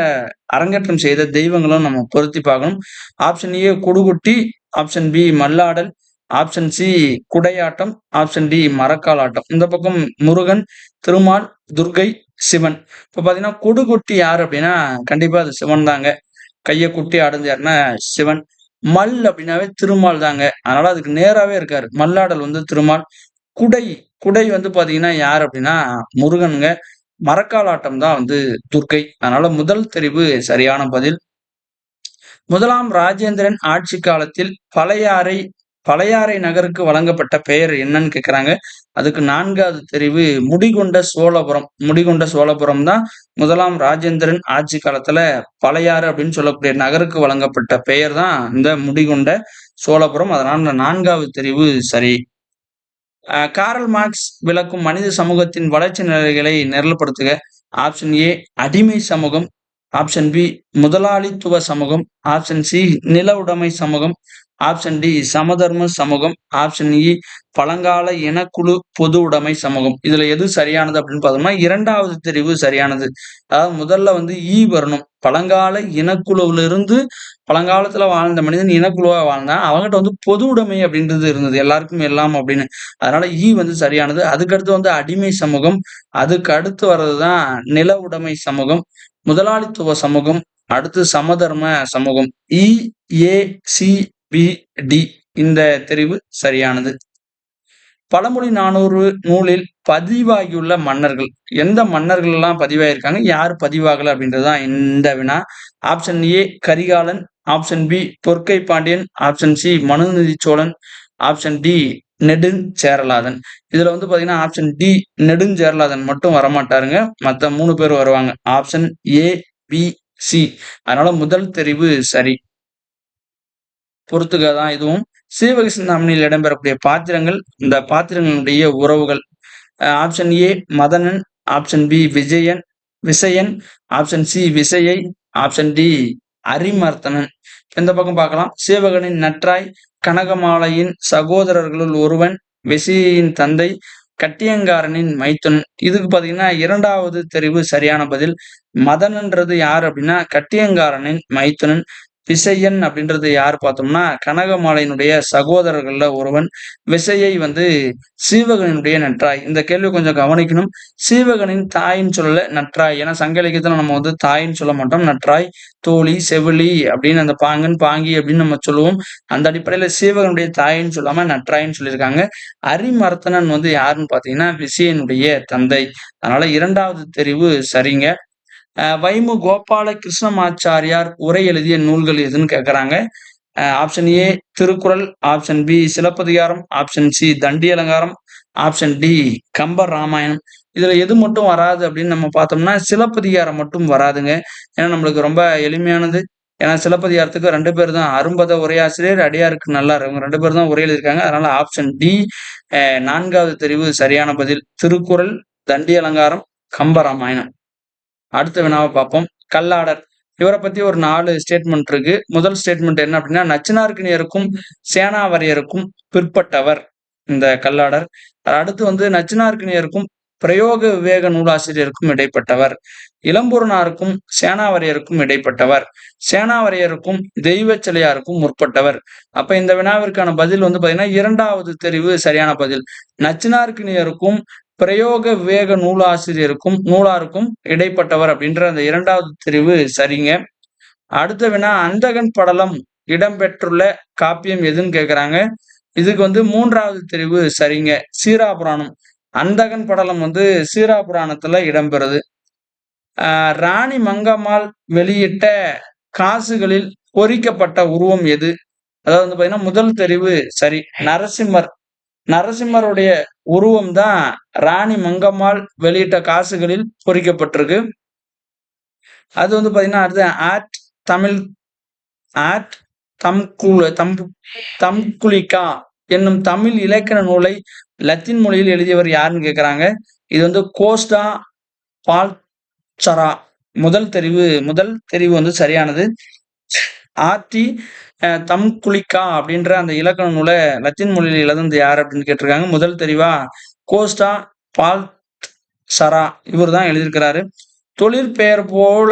Speaker 1: அரங்கேற்றம் செய்த தெய்வங்களும் நம்ம பொருத்தி பார்க்கணும். ஆப்ஷன் ஏ குடுகுட்டி, ஆப்ஷன் பி மல்லாடல், ஆப்ஷன் சி குடையாட்டம், ஆப்ஷன் டி மரக்கால் ஆட்டம். இந்த பக்கம் முருகன், திருமால், துர்க்கை, சிவன். இப்ப பாத்தீங்கன்னா குடுகுட்டி யாரு அப்படின்னா, கண்டிப்பா அது சிவன் தாங்க. கைய குட்டி ஆடுனது யாருன்னா சிவன். மல் அப்படின்னாவே திருமால் தாங்க. அதனால அதுக்கு நேராவே இருக்காரு. மல்லாடல் வந்து திருமால். குடை குடை வந்து பாத்தீங்கன்னா யார் அப்படின்னா முருகனுங்க. மரக்காலாட்டம் தான் வந்து துர்க்கை. அதனால முதல் தெரிவு சரியான பதில். முதலாம் ராஜேந்திரன் ஆட்சி காலத்தில் பழையாறை நகருக்கு வழங்கப்பட்ட பெயர் என்னன்னு கேக்குறாங்க. அதுக்கு 4வது தெரிவு முடிகொண்ட சோழபுரம். முடிகொண்ட சோழபுரம் தான் முதலாம் ராஜேந்திரன் ஆட்சி காலத்துல பழையாறு அப்படின்னு சொல்லக்கூடிய நகருக்கு வழங்கப்பட்ட பெயர் தான் இந்த முடிகொண்ட சோழபுரம். அதனால 4வது தெரிவு சரி. காரல் மார்க்ஸ் விளக்கும் மனித சமூகத்தின் வளர்ச்சி நிலைகளை நிரல்படுத்துக. ஆப்ஷன் ஏ அடிமை சமூகம். ஆப்ஷன் பி முதலாளித்துவ சமூகம். ஆப்ஷன் சி நில உடைமை சமூகம். ஆப்ஷன் டி சமதர்ம சமூகம். ஆப்ஷன் இ பழங்கால இனக்குழு பொது உடைமை சமூகம். இதுல எது சரியானது அப்படின்னு பார்த்தோம்னா 2வது தெரிவு சரியானது. அதாவது முதல்ல வந்து வரணும். பழங்கால இனக்குழுவிலிருந்து பழங்காலத்துல வாழ்ந்த மனிதன் இனக்குழுவா வாழ்ந்தான். அவங்ககிட்ட வந்து பொது உடைமை அப்படின்றது இருந்தது. எல்லாருக்கும் எல்லாம் அப்படின்னு. அதனால வந்து சரியானது. அதுக்கடுத்து வந்து அடிமை சமூகம். அதுக்கு அடுத்து வர்றதுதான் நில உடைமை சமூகம், முதலாளித்துவ சமூகம், அடுத்து சமதர்ம சமூகம். இ, ஏ, சி, பி, டி இந்த தெரிவு சரியானது. பழமொழி 400 நூலில் பதிவாகியுள்ள மன்னர்கள். எந்த மன்னர்கள் எல்லாம் பதிவாயிருக்காங்க, யார் பதிவாகல அப்படின்றதுதான் இந்த வினா. Option A Karikalan, option B Porkai Pandiyan, option C Manuneethi Cholan, option D Nedunjeralathan. இதுல வந்து பாத்தீங்கன்னா ஆப்ஷன் டி நெடுஞ்சேரலாதன் மட்டும் வரமாட்டாருங்க. மத்த 3 பேர் வருவாங்க. Option A, B, C. அதனால முதல் தெரிவு சரி. பொறுத்துக தான் இதுவும். சீவக சிந்தாமணியில் இடம்பெறக்கூடிய பாத்திரங்கள், இந்த பாத்திரங்களுடைய உறவுகள். Option A Madhanan, option B Vijayan, option C Visayai, option D Arimarthanan. இந்த பக்கம் பார்க்கலாம். சீவகனின் நற்றாய், கனகமாலையின் சகோதரர்களுள் ஒருவன், விசயையின் தந்தை, கட்டியங்காரனின் மைத்துனன். இதுக்கு பார்த்தீங்கன்னா 2வது தெரிவு சரியான பதில். மதனன்றது யாரு அப்படின்னா கட்டியங்காரனின் மைத்துனன். விசயன் அப்படின்றது யார் பார்த்தோம்னா கனகமாலையினுடைய சகோதரர்கள்ல ஒருவன். விசயை சீவகனினுடைய நற்றாய். இந்த கேள்வி கொஞ்சம் கவனிக்கணும். சீவகனின் தாயின்னு சொல்லல, நற்றாய். ஏன்னா சங்க இலக்கியத்துல நம்ம தாயின்னு சொல்ல மாட்டோம். நற்றாய், தோழி, செவிலி அப்படின்னு அந்த பாங்கன், பாங்கி அப்படின்னு நம்ம சொல்லுவோம். அந்த அடிப்படையில சீவகனுடைய தாயின்னு சொல்லாம நற்றாயின்னு சொல்லியிருக்காங்க. அரிமர்த்தனன் யாருன்னு பாத்தீங்கன்னா விசயனுடைய தந்தை. அதனால 2வது தெரிவு சரிங்க. வைமு கோபால கிருஷ்ணமாச்சாரியார் உரை எழுதிய நூல்கள் எதுன்னு கேக்குறாங்க. Option A Thirukkural, option B Silappathikaram, option C Dandi Alankaram, option D Kambar Ramayanam. இதுல எது மட்டும் வராது அப்படின்னு நம்ம பார்த்தோம்னா சிலப்பதிகாரம் மட்டும் வராதுங்க. ஏன்னா நம்மளுக்கு ரொம்ப எளிமையானது. ஏன்னா சிலப்பதிகாரத்துக்கு 2 பேர் தான், அரும்பத உரையாசிரியர், அடியாருக்கு நல்லார், இவங்க 2 பேர் தான் உரை எழுதியிருக்காங்க. அதனால ஆப்ஷன் டி 4வது தெரிவு சரியான பதில். திருக்குறள், தண்டி அலங்காரம், கம்பராமாயணம். அடுத்த வினாவை பார்ப்போம். கல்லாடர். இவரை பத்தி ஒரு 4 ஸ்டேட்மெண்ட் இருக்கு. முதல் ஸ்டேட்மெண்ட் என்ன அப்படின்னா நச்சினார்க்கினியருக்கும் சேனாவரையருக்கும் பிற்பட்டவர் இந்த கல்லாடர். அடுத்து நச்சினார்க்கினியருக்கும் பிரயோக விவேக நூலாசிரியருக்கும் இடைப்பட்டவர். இளம்பூரணாருக்கும் சேனாவரையருக்கும் இடைப்பட்டவர். சேனாவரையருக்கும் தெய்வ சிலையாருக்கும் முற்பட்டவர். அப்ப இந்த வினாவிற்கான பதில் பாத்தீங்கன்னா 2வது தெரிவு சரியான பதில். நச்சினார்க்கினியருக்கும் பிரயோக விவேக நூலாருக்கும் இடைப்பட்டவர் அப்படின்ற அந்த 2வது தெரிவு சரிங்க. அடுத்த வினா அந்தகன் படலம் இடம்பெற்றுள்ள காப்பியம் எதுன்னு கேக்குறாங்க. இதுக்கு 3வது தெரிவு சரிங்க. சீராபுராணம். அந்தகன் படலம் சீராபுராணத்துல இடம்பெறுது. ராணி மங்கம்மாள் வெளியிட்ட காசுகளில் பொறிக்கப்பட்ட உருவம் எது? அதாவது பாத்தீங்கன்னா முதல் தெரிவு சரி. நரசிம்மருடைய உருவம் தான் ராணி மங்கம்மாள் வெளியிட்ட காசுகளில் பொறிக்கப்பட்டிருக்கு. அது பாத்தீங்கன்னா அடுத்து ஆட் தம்குலிகா என்னும் தமிழ் இலக்கண நூலை லத்தீன் மொழியில் எழுதியவர் யாருன்னு கேக்குறாங்க. இது கோஸ்டா பால்சரா. முதல் தெரிவு சரியானது. ஆர்டி தம்குலிகா அப்படின்ற அந்த இலக்கண நூலை லத்தீன் மொழியில் எழுதுனது யார் அப்படின்னு கேட்டிருக்காங்க. முதல் தெரிவா கோஸ்டா பால்சரா இவர் தான் எழுதியிருக்கிறாரு. தொழிற்பெயர் போல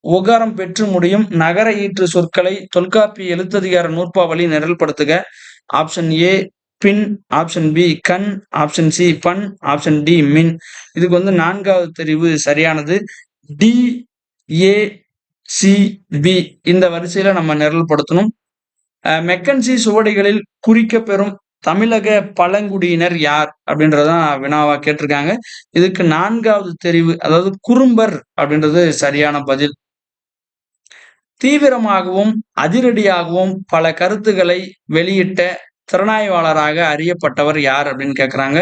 Speaker 1: உகரம் பெற்று முடியும் நகர ஈற்று சொற்களை தொல்காப்பிய எழுத்ததிகார நூற்பாவளி நிரல்படுத்துக. ஆப்ஷன் ஏ பின், ஆப்ஷன் பி கண், ஆப்ஷன் சி பண், ஆப்ஷன் டி மின். இதுக்கு 4வது தெரிவு சரியானது. டி ஏ சி பி இந்த வரிசையில நம்ம நிரல்படுத்தணும். மெக்கன்சி சுவடிகளில் குறிக்க பெறும் தமிழக பழங்குடியினர் யார் அப்படின்றதான் வினாவா கேட்டிருக்காங்க. இதுக்கு 4வது தெரிவு அதாவது குறும்பர் அப்படின்றது சரியான பதில். தீவிரமாகவும் அதிரடியாகவும் பல கருத்துக்களை வெளியிட்ட திறனாய்வாளராக அறியப்பட்டவர் யார் அப்படின்னு கேக்குறாங்க.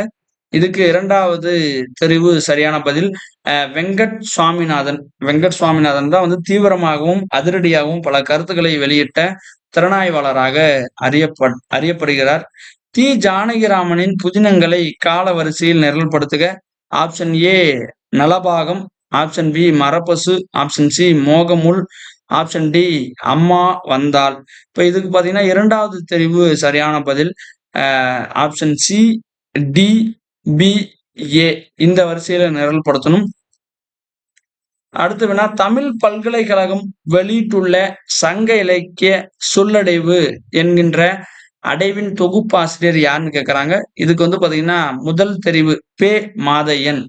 Speaker 1: இதுக்கு 2வது தெரிவு சரியான பதில். வெங்கட் சுவாமிநாதன் தான் தீவிரமாகவும் அதிரடியாகவும் பல கருத்துக்களை வெளியிட்ட திறனாய்வாளராக அறியப்படுகிறார். தி ஜானகிராமனின் புதினங்களை கால வரிசையில் நிரல்படுத்துக. Option A Nalapagam, option B Marappasu, option C Mogamul, option D Amma Vandhal. இப்ப இதுக்கு பாத்தீங்கன்னா 2வது தெரிவு சரியான பதில். Option C D B A இந்த வரிசையில நிரல்படுத்தணும். அடுத்து வினா தமிழ் பல்கலைக்கழகம் வெளியிட்டுள்ள சங்க இலக்கிய சொல்லடைவு என்கின்ற அடைவின் தொகுப்பாசிரியர் யாருன்னு கேக்குறாங்க. இதுக்கு பாத்தீங்கன்னா முதல் தெரிவு பே மாதையன்.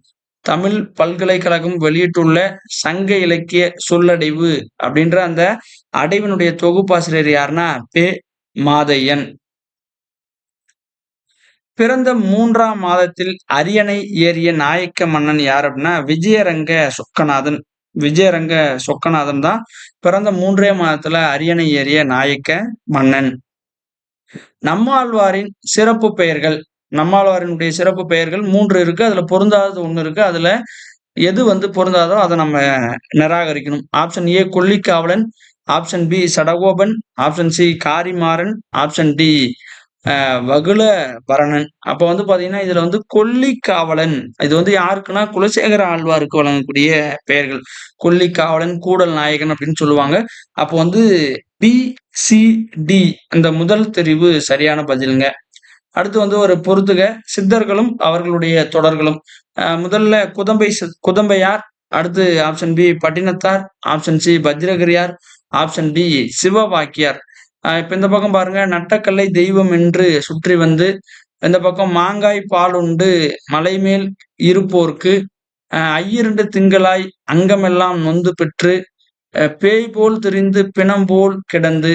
Speaker 1: தமிழ் பல்கலைக்கழகம் வெளியிட்டுள்ள சங்க இலக்கிய சொல்லடைவு அப்படின்ற அந்த அடைவினுடைய தொகுப்பாசிரியர் யாருன்னா பே மாதையன். பிறந்த 3ஆம் மாதத்தில் அரியணை ஏறிய நாயக்க மன்னன் யார் அப்படின்னா விஜயரங்க சொக்கநாதன் தான் பிறந்த 3ஆம் மாதத்துல அரியணை ஏறிய நாயக்க மன்னன். நம்மாழ்வாரின் சிறப்பு பெயர்கள். நம்மாழ்வாரினுடைய சிறப்பு பெயர்கள் 3 இருக்கு. அதுல பொருந்தாதது 1 இருக்கு. அதுல எது பொருந்தாதோ அதை நம்ம நிராகரிக்கணும். Option A Kollikkavalan, option B Sadagopan, option C Karimaran, option D Vakula Bharanan. அப்ப வந்து பாத்தீங்கன்னா, இதுல வந்து கொல்லிக்காவலன். இது வந்து யாருக்குன்னா, குலசேகர ஆழ்வாருக்கு வழங்கக்கூடிய பெயர்கள். கொல்லிக்காவலன், கூடல் நாயகன் அப்படின்னு சொல்லுவாங்க. அப்போ வந்து பி, சி, டி இந்த முதல் தெரிவு சரியான பதில்ங்க. அடுத்து வந்து ஒரு பொறுத்துக. சித்தர்களும் அவர்களுடைய தொடர்களும். முதல்ல குதம்பையார், அடுத்து option B Pattinathar, option C Pathirakiriyar, option D Sivavakkiyar. இப்ப இந்த பக்கம் பாருங்க, நட்டக்கல்லை தெய்வம் என்று சுற்றி வந்து, இந்த பக்கம் மாங்காய் பால் உண்டு மலைமேல் இருப்போர்க்கு, ஐயிரண்டு திங்களாய் அங்கமெல்லாம் நொந்து பெற்று, பேய் போல் திரிந்து பிணம் போல் கிடந்து.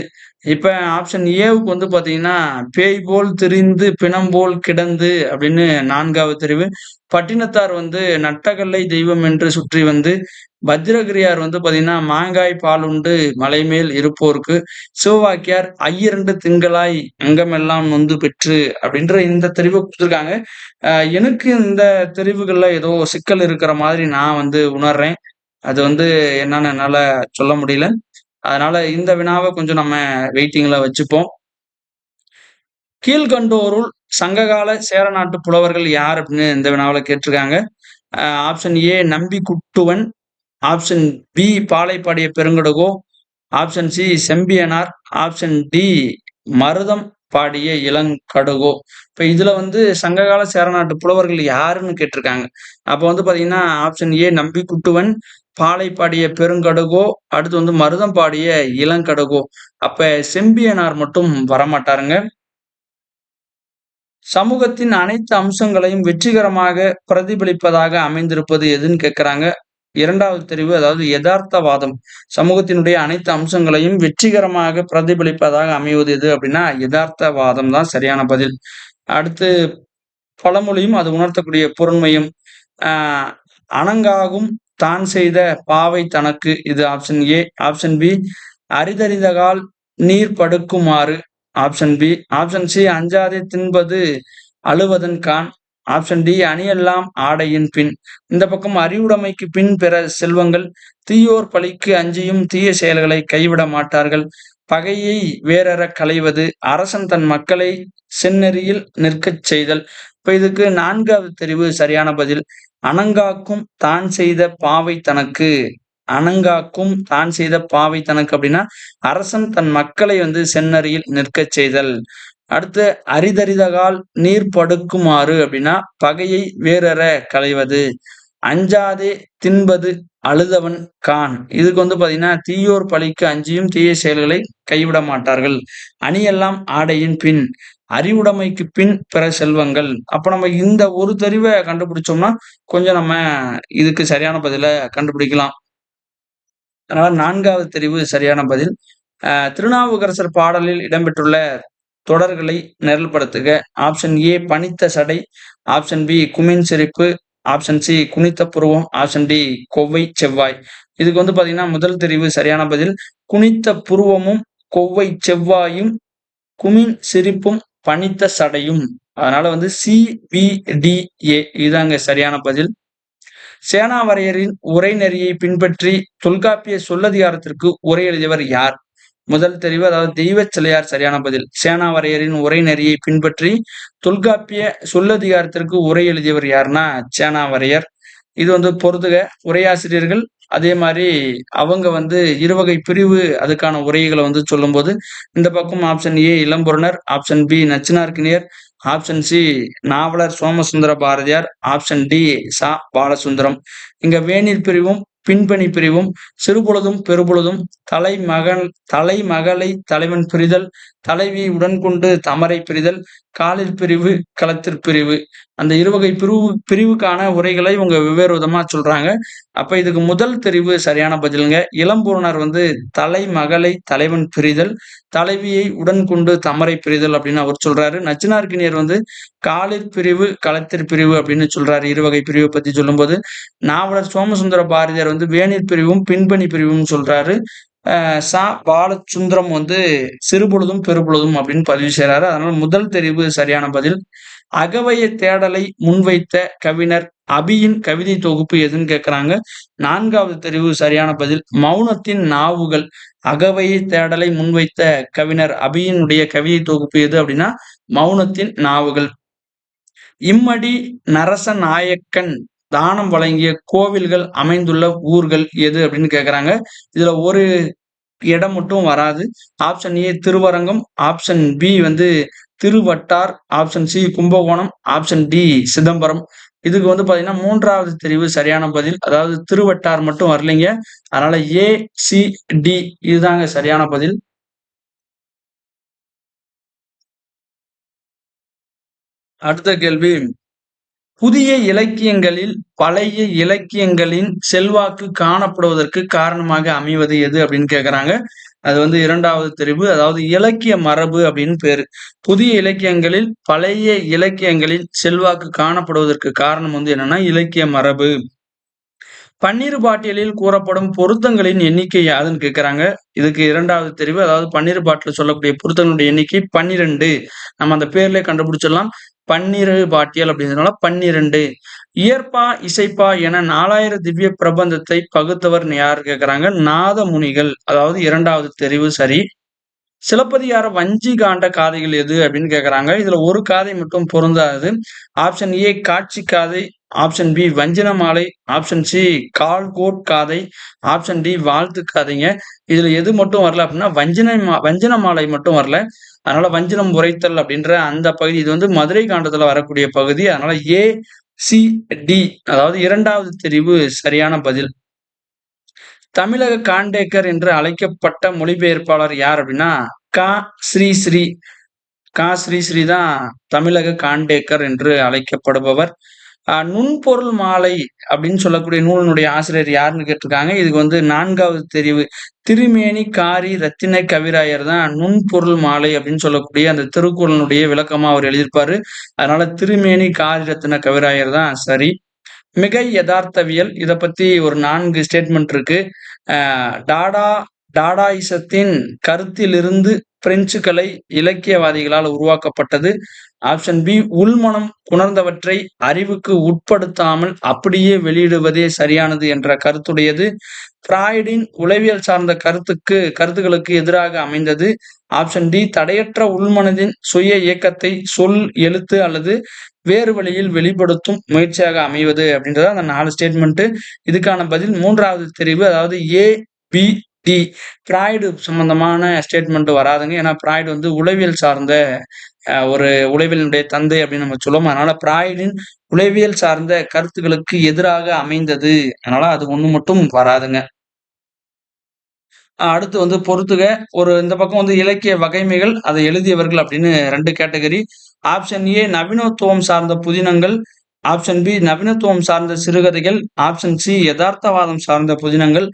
Speaker 1: இப்ப ஆப்ஷன் ஏவுக்கு வந்து பாத்தீங்கன்னா, பேய் போல் திரிந்து பிணம் போல் கிடந்து அப்படின்னு 4வது தெரிவு. பட்டினத்தார் வந்து நட்டகல்லை தெய்வம் என்று சுற்றி வந்து, பத்திரகிரியார் வந்து பாத்தீங்கன்னா, மாங்காய் பால் உண்டு மலைமேல் இருப்போர்க்கு, சிவவாக்கியார் ஐயிரண்டு திங்களாய் அங்கமெல்லாம் நொந்து பெற்று அப்படின்ற இந்த தெரிவு குடுத்திருக்காங்க. எனக்கு இந்த தெரிவுகள்ல ஏதோ சிக்கல் இருக்கிற மாதிரி நான் வந்து உணர்றேன். அது வந்து என்னன்னு என்னால சொல்ல முடியல. அதனால இந்த வினாவ கொஞ்சம் நம்ம வெயிட்டிங்ல வச்சுப்போம். கீழ்கண்டோருள் சங்ககால சேர நாட்டு புலவர்கள் யார் அப்படின்னு இந்த வினாவுல கேட்டிருக்காங்க. ஆப்ஷன் ஏ நம்பி குட்டுவன், ஆப்ஷன் பி பாலை பாடிய பெருங்கடுகோ, ஆப்ஷன் சி செம்பியனார், ஆப்ஷன் டி மருதம் பாடிய இளங்கடுகோ. இப்ப இதுல வந்து சங்ககால சேர நாட்டு புலவர்கள் யாருன்னு கேட்டிருக்காங்க. அப்ப வந்து பாத்தீங்கன்னா ஆப்ஷன் ஏ நம்பி குட்டுவன், பாலை பாடிய பெருங்கடுகோ, அடுத்து வந்து மருதம் பாடிய இளங்கடுகோ. அப்ப செம்பியனார் மட்டும் வரமாட்டாருங்க. சமூகத்தின் அனைத்து அம்சங்களையும் வெற்றிகரமாக பிரதிபலிப்பதாக அமைந்திருப்பது எதுன்னு கேட்கிறாங்க. 2வது தெரிவு அதாவது யதார்த்தவாதம். சமூகத்தினுடைய அனைத்து அம்சங்களையும் வெற்றிகரமாக பிரதிபலிப்பதாக அமைவது எது அப்படின்னா, யதார்த்தவாதம் தான் சரியான பதில். அடுத்து பழமொழியும் அது உணர்த்தக்கூடிய பொருண்மையும். ஆ அணங்காகும் தான் செய்த பாவை தனக்கு. இது ஆப்ஷன் ஏ. ஆப்ஷன் பி அரிதறிதகால் நீர் படுக்குமாறு. Option B. ஆப்ஷன் சி அஞ்சாதே தின்பது அழுவதன் கான். ஆப்ஷன் டி அணியெல்லாம் ஆடையின் பின். இந்த பக்கம் அறிவுடைமைக்கு பின் பிற செல்வங்கள், தீயோர் பழிக்கு அஞ்சியும் தீய செயல்களை கைவிட மாட்டார்கள், பகையை வேரறக் களைவது, அரசன் தன் மக்களை செந்நெறியில் நிற்கச் செய்தல். இப்ப இதுக்கு 4வது தெரிவு சரியான பதில். அணங்காக்கும் தான் செய்த பாவை தனக்கு. அணங்காக்கும் தான் செய்த பாவை தனக்கு அப்படின்னா, அரசன் தன் மக்களை வந்து செந்நெறியில் நிற்கச் செய்தல். அடுத்து அரிதறிதகால் நீர் படுக்குமாறு அப்படின்னா, பகையை வேரற களைவது. அஞ்சாதே தின்பது அழுதவன் கான். இதுக்கு வந்து பாத்தீங்கன்னா, தீயோர் பழிக்கு அஞ்சியும் தீய செயல்களை கைவிட மாட்டார்கள், அணியெல்லாம் ஆடையின் பின், அறிவுடைமைக்கு பின் பிற செல்வங்கள். அப்ப நம்ம இந்த ஒரு தெரிவ கண்டுபிடிச்சோம்னா, கொஞ்சம் நம்ம இதுக்கு சரியான பதில கண்டுபிடிக்கலாம். அதனால 4வது தெரிவு சரியான பதில். திருநாவுக்கரசர் பாடலில் இடம்பெற்றுள்ள தொடர்களை நிரல்படுத்துக. ஆப்ஷன் ஏ பனித்த சடை, ஆப்ஷன் பி குமின் சிரிப்பு, ஆப்ஷன் சி குனித்த புருவம், ஆப்ஷன் டி கொவ்வை செவ்வாய். இதுக்கு வந்து பாத்தீங்கன்னா முதல் தெரிவு சரியான பதில். குனித்த புருவமும் கொவ்வை செவ்வாயும் குமின் சிரிப்பும் பனித்த சடையும். அதனால வந்து சி பி டி ஏ இதுதாங்க சரியான பதில். சேனாவரையரின் உரைநெறியை பின்பற்றி தொல்காப்பிய சொல்லதிகாரத்திற்கு உரை எழுதியவர் யார்? முதல் தெரிவு அதாவது தெய்வச் சிலையார் சரியான பதில். சேனாவரையரின் உரைநெறியை பின்பற்றி தொல்காப்பிய சொல்லதிகாரத்திற்கு உரை எழுதியவர் யாருன்னா சேனாவரையர். இது வந்து பொறுத்துக. உரையாசிரியர்கள் அதே மாதிரி அவங்க வந்து இருவகை பிரிவு அதுக்கான உரைகளை வந்து சொல்லும்போது, இந்த பக்கம் option A Ilampuranar, option B Nachinarkkiniyar, option C Navalar Somasundara Bharathiyar, option D Sa Balasundaram. இங்க வேணிற் பிரிவும் பின்பணி பிரிவும், சிறுபொழுதும் பெருபொழுதும், தலைமகளை தலைவன் பிரிதல், தலைவி உடன்கொண்டு தமரை பிரிதல், காலிற் பிரிவு களத்திற் பிரிவு. அந்த இருவகை பிரிவுக்கான உரைகளை இவங்க வெவ்வேறு விதமா சொல்றாங்க. அப்ப இதுக்கு முதல் தெரிவு சரியான பதிலுங்க. இளம்பூரணர் வந்து தலைமகளை தலைவன் பிரிதல், தலைவியை உடன் கொண்டு தமரை பிரிதல் அப்படின்னு அவர் சொல்றாரு. நச்சினார்க்கினியர் வந்து காலிற் பிரிவு களத்திற் பிரிவு அப்படின்னு சொல்றாரு இருவகை பிரிவை பத்தி சொல்லும்போது. நாவலர் சோமசுந்தர பாரதியார் வந்து வேணிற் பிரிவும் பின்பணி பிரிவும் சொல்றாரு. சா பாலசுந்தரம் வந்து சிறுபொழுதும் பெருபொழுதும் அப்படின்னு பதிவு செய்றாரு. அதனால முதல் தெரிவு சரியான பதில். அகவய தேடலை முன்வைத்த கவிஞர் அபியின் கவிதை தொகுப்பு எதுன்னு கேட்கிறாங்க. 4வது தெரிவு சரியான பதில் மௌனத்தின் நாவுகள். அகவய தேடலை முன்வைத்த கவிஞர் அபியினுடைய கவிதை தொகுப்பு எது அப்படின்னா மௌனத்தின் நாவுகள். இம்மடி நரசநாயக்கன் தானம் வழங்கிய கோவில்கள் அமைந்துள்ள ஊர்கள் எது அப்படின்னு கேட்கிறாங்க. இதுல ஒரு இடம் மட்டும் வராது. Option A Thiruvarangam, option B வந்து Thiruvattar, option C Kumbakonam, option D Chidambaram. இதுக்கு வந்து பாத்தீங்கன்னா 3வது தெரிவு சரியான பதில். அதாவது திருவட்டார் மட்டும் வரலைங்க. அதனால ஏ, சி, டி இதுதாங்க சரியான பதில். அடுத்த கேள்வி, புதிய இலக்கியங்களில் பழைய இலக்கியங்களின் செல்வாக்கு காணப்படுவதற்கு காரணமாக அமைவது எது அப்படின்னு கேக்குறாங்க. அது வந்து 2வது தெரிவு. அதாவது இலக்கிய மரபு அப்படின்னு பேரு. புதிய இலக்கியங்களில் பழைய இலக்கியங்களின் செல்வாக்கு காணப்படுவதற்கு காரணம் வந்து என்னன்னா இலக்கிய மரபு. பன்னிரு பாட்டியலில் கூறப்படும் பொருத்தங்களின் எண்ணிக்கை யாதுன்னு கேட்கிறாங்க. இதுக்கு 2வது தெரிவு. அதாவது பன்னிரு பாட்டில் சொல்லக்கூடிய பொருத்தங்களுடைய எண்ணிக்கை 12. நம்ம அந்த பேர்லயே கண்டுபிடிச்சிடலாம். பன்னிரு பாட்டியல் அப்படிங்கிறதுனால 12. இயற்பா இசைப்பா என 4000 திவ்ய பிரபந்தத்தை பகுத்தவர் யார் கேட்கிறாங்க. நாதமுனிகள். அதாவது 2வது தெரிவு சரி. சிலப்பதிகார வஞ்சி காண்ட காதைகள் எது அப்படின்னு கேக்குறாங்க. இதுல ஒரு காதை மட்டும் பொருந்தாது. ஆப்ஷன் ஏ காட்சி காதை, ஆப்ஷன் பி வஞ்சின மாலை, ஆப்ஷன் சி கால்கோட் காதை, ஆப்ஷன் டி வாழ்த்து காதைங்க. இதுல எது மட்டும் வரல அப்படின்னா வஞ்சின மாலை மட்டும் வரல. அதனால வஞ்சினம் உரைத்தல் அப்படின்ற அந்த பகுதி இது வந்து மதுரை காண்டத்துல வரக்கூடிய பகுதி. அதனால ஏ, சி, டி அதாவது 2வது தெரிவு சரியான பதில். தமிழக காண்டேக்கர் என்று அழைக்கப்பட்ட மொழிபெயர்ப்பாளர் யார் அப்படின்னா கா. ஸ்ரீஸ்ரீ. கா. ஸ்ரீஸ்ரீ தான் தமிழக காண்டேக்கர் என்று அழைக்கப்படுபவர். நுண்பொருள் மாலை அப்படின்னு சொல்லக்கூடிய நூலினுடைய ஆசிரியர் யாருன்னு கேட்டிருக்காங்க. இதுக்கு வந்து 4வது தெரிவு திருமேனி காரி ரத்தின கவிராயர் தான் நுண்பொருள் மாலை அப்படின்னு சொல்லக்கூடிய அந்த திருக்குறளுடைய விளக்கமா அவர் எழுதியிருப்பாரு. அதனால திருமேனி காரி ரத்தின கவிராயர் தான் சரி. மிகை யதார்த்தவியல் இத பத்தி ஒரு 4 ஸ்டேட்மெண்ட் இருக்கு. டாடா டாடாயிசத்தின் கருத்திலிருந்து பிரெஞ்சு கலை இலக்கியவாதிகளால் உருவாக்கப்பட்டது. ஆப்ஷன் பி உள்மனம் உணர்ந்தவற்றை அறிவுக்கு உட்படுத்தாமல் அப்படியே வெளியிடுவதே சரியானது என்ற கருத்துடையது. ஃப்ராய்டின் உளவியல் சார்ந்த கருத்துக்களுக்கு எதிராக அமைந்தது. ஆப்ஷன் டி தடையற்ற உள்மனதின் சுய இயக்கத்தை சொல், எழுத்து அல்லது வேறு வழியில் வெளிப்படுத்தும் முயற்சியாக அமைவது அப்படின்றத அந்த 4 ஸ்டேட்மெண்ட். இதுக்கான பதில் 3வது தெரிவு. அதாவது ஏ, பி, டி. ஃப்ராய்டு சம்பந்தமான ஸ்டேட்மெண்ட் வராதுங்க. ஏன்னா ஃப்ராய்டு வந்து உளவியல் சார்ந்த ஒரு உளவியலினுடைய தந்தை அப்படின்னு நம்ம சொல்லுவோம். அதனால ஃப்ராய்டின் உளவியல் சார்ந்த கருத்துக்களுக்கு எதிராக அமைந்தது. அதனால அது ஒண்ணு மட்டும் வராதுங்க. அடுத்து வந்து பொறுத்துக. இந்த பக்கம் வந்து இலக்கிய வகைமைகள், அதை எழுதியவர்கள் அப்படின்னு 2 கேட்டகரி. ஆப்ஷன் ஏ நவீனத்துவம் சார்ந்த புதினங்கள், ஆப்ஷன் பி நவீனத்துவம் சார்ந்த சிறுகதைகள், ஆப்ஷன் சி யதார்த்தவாதம் சார்ந்த புதினங்கள்,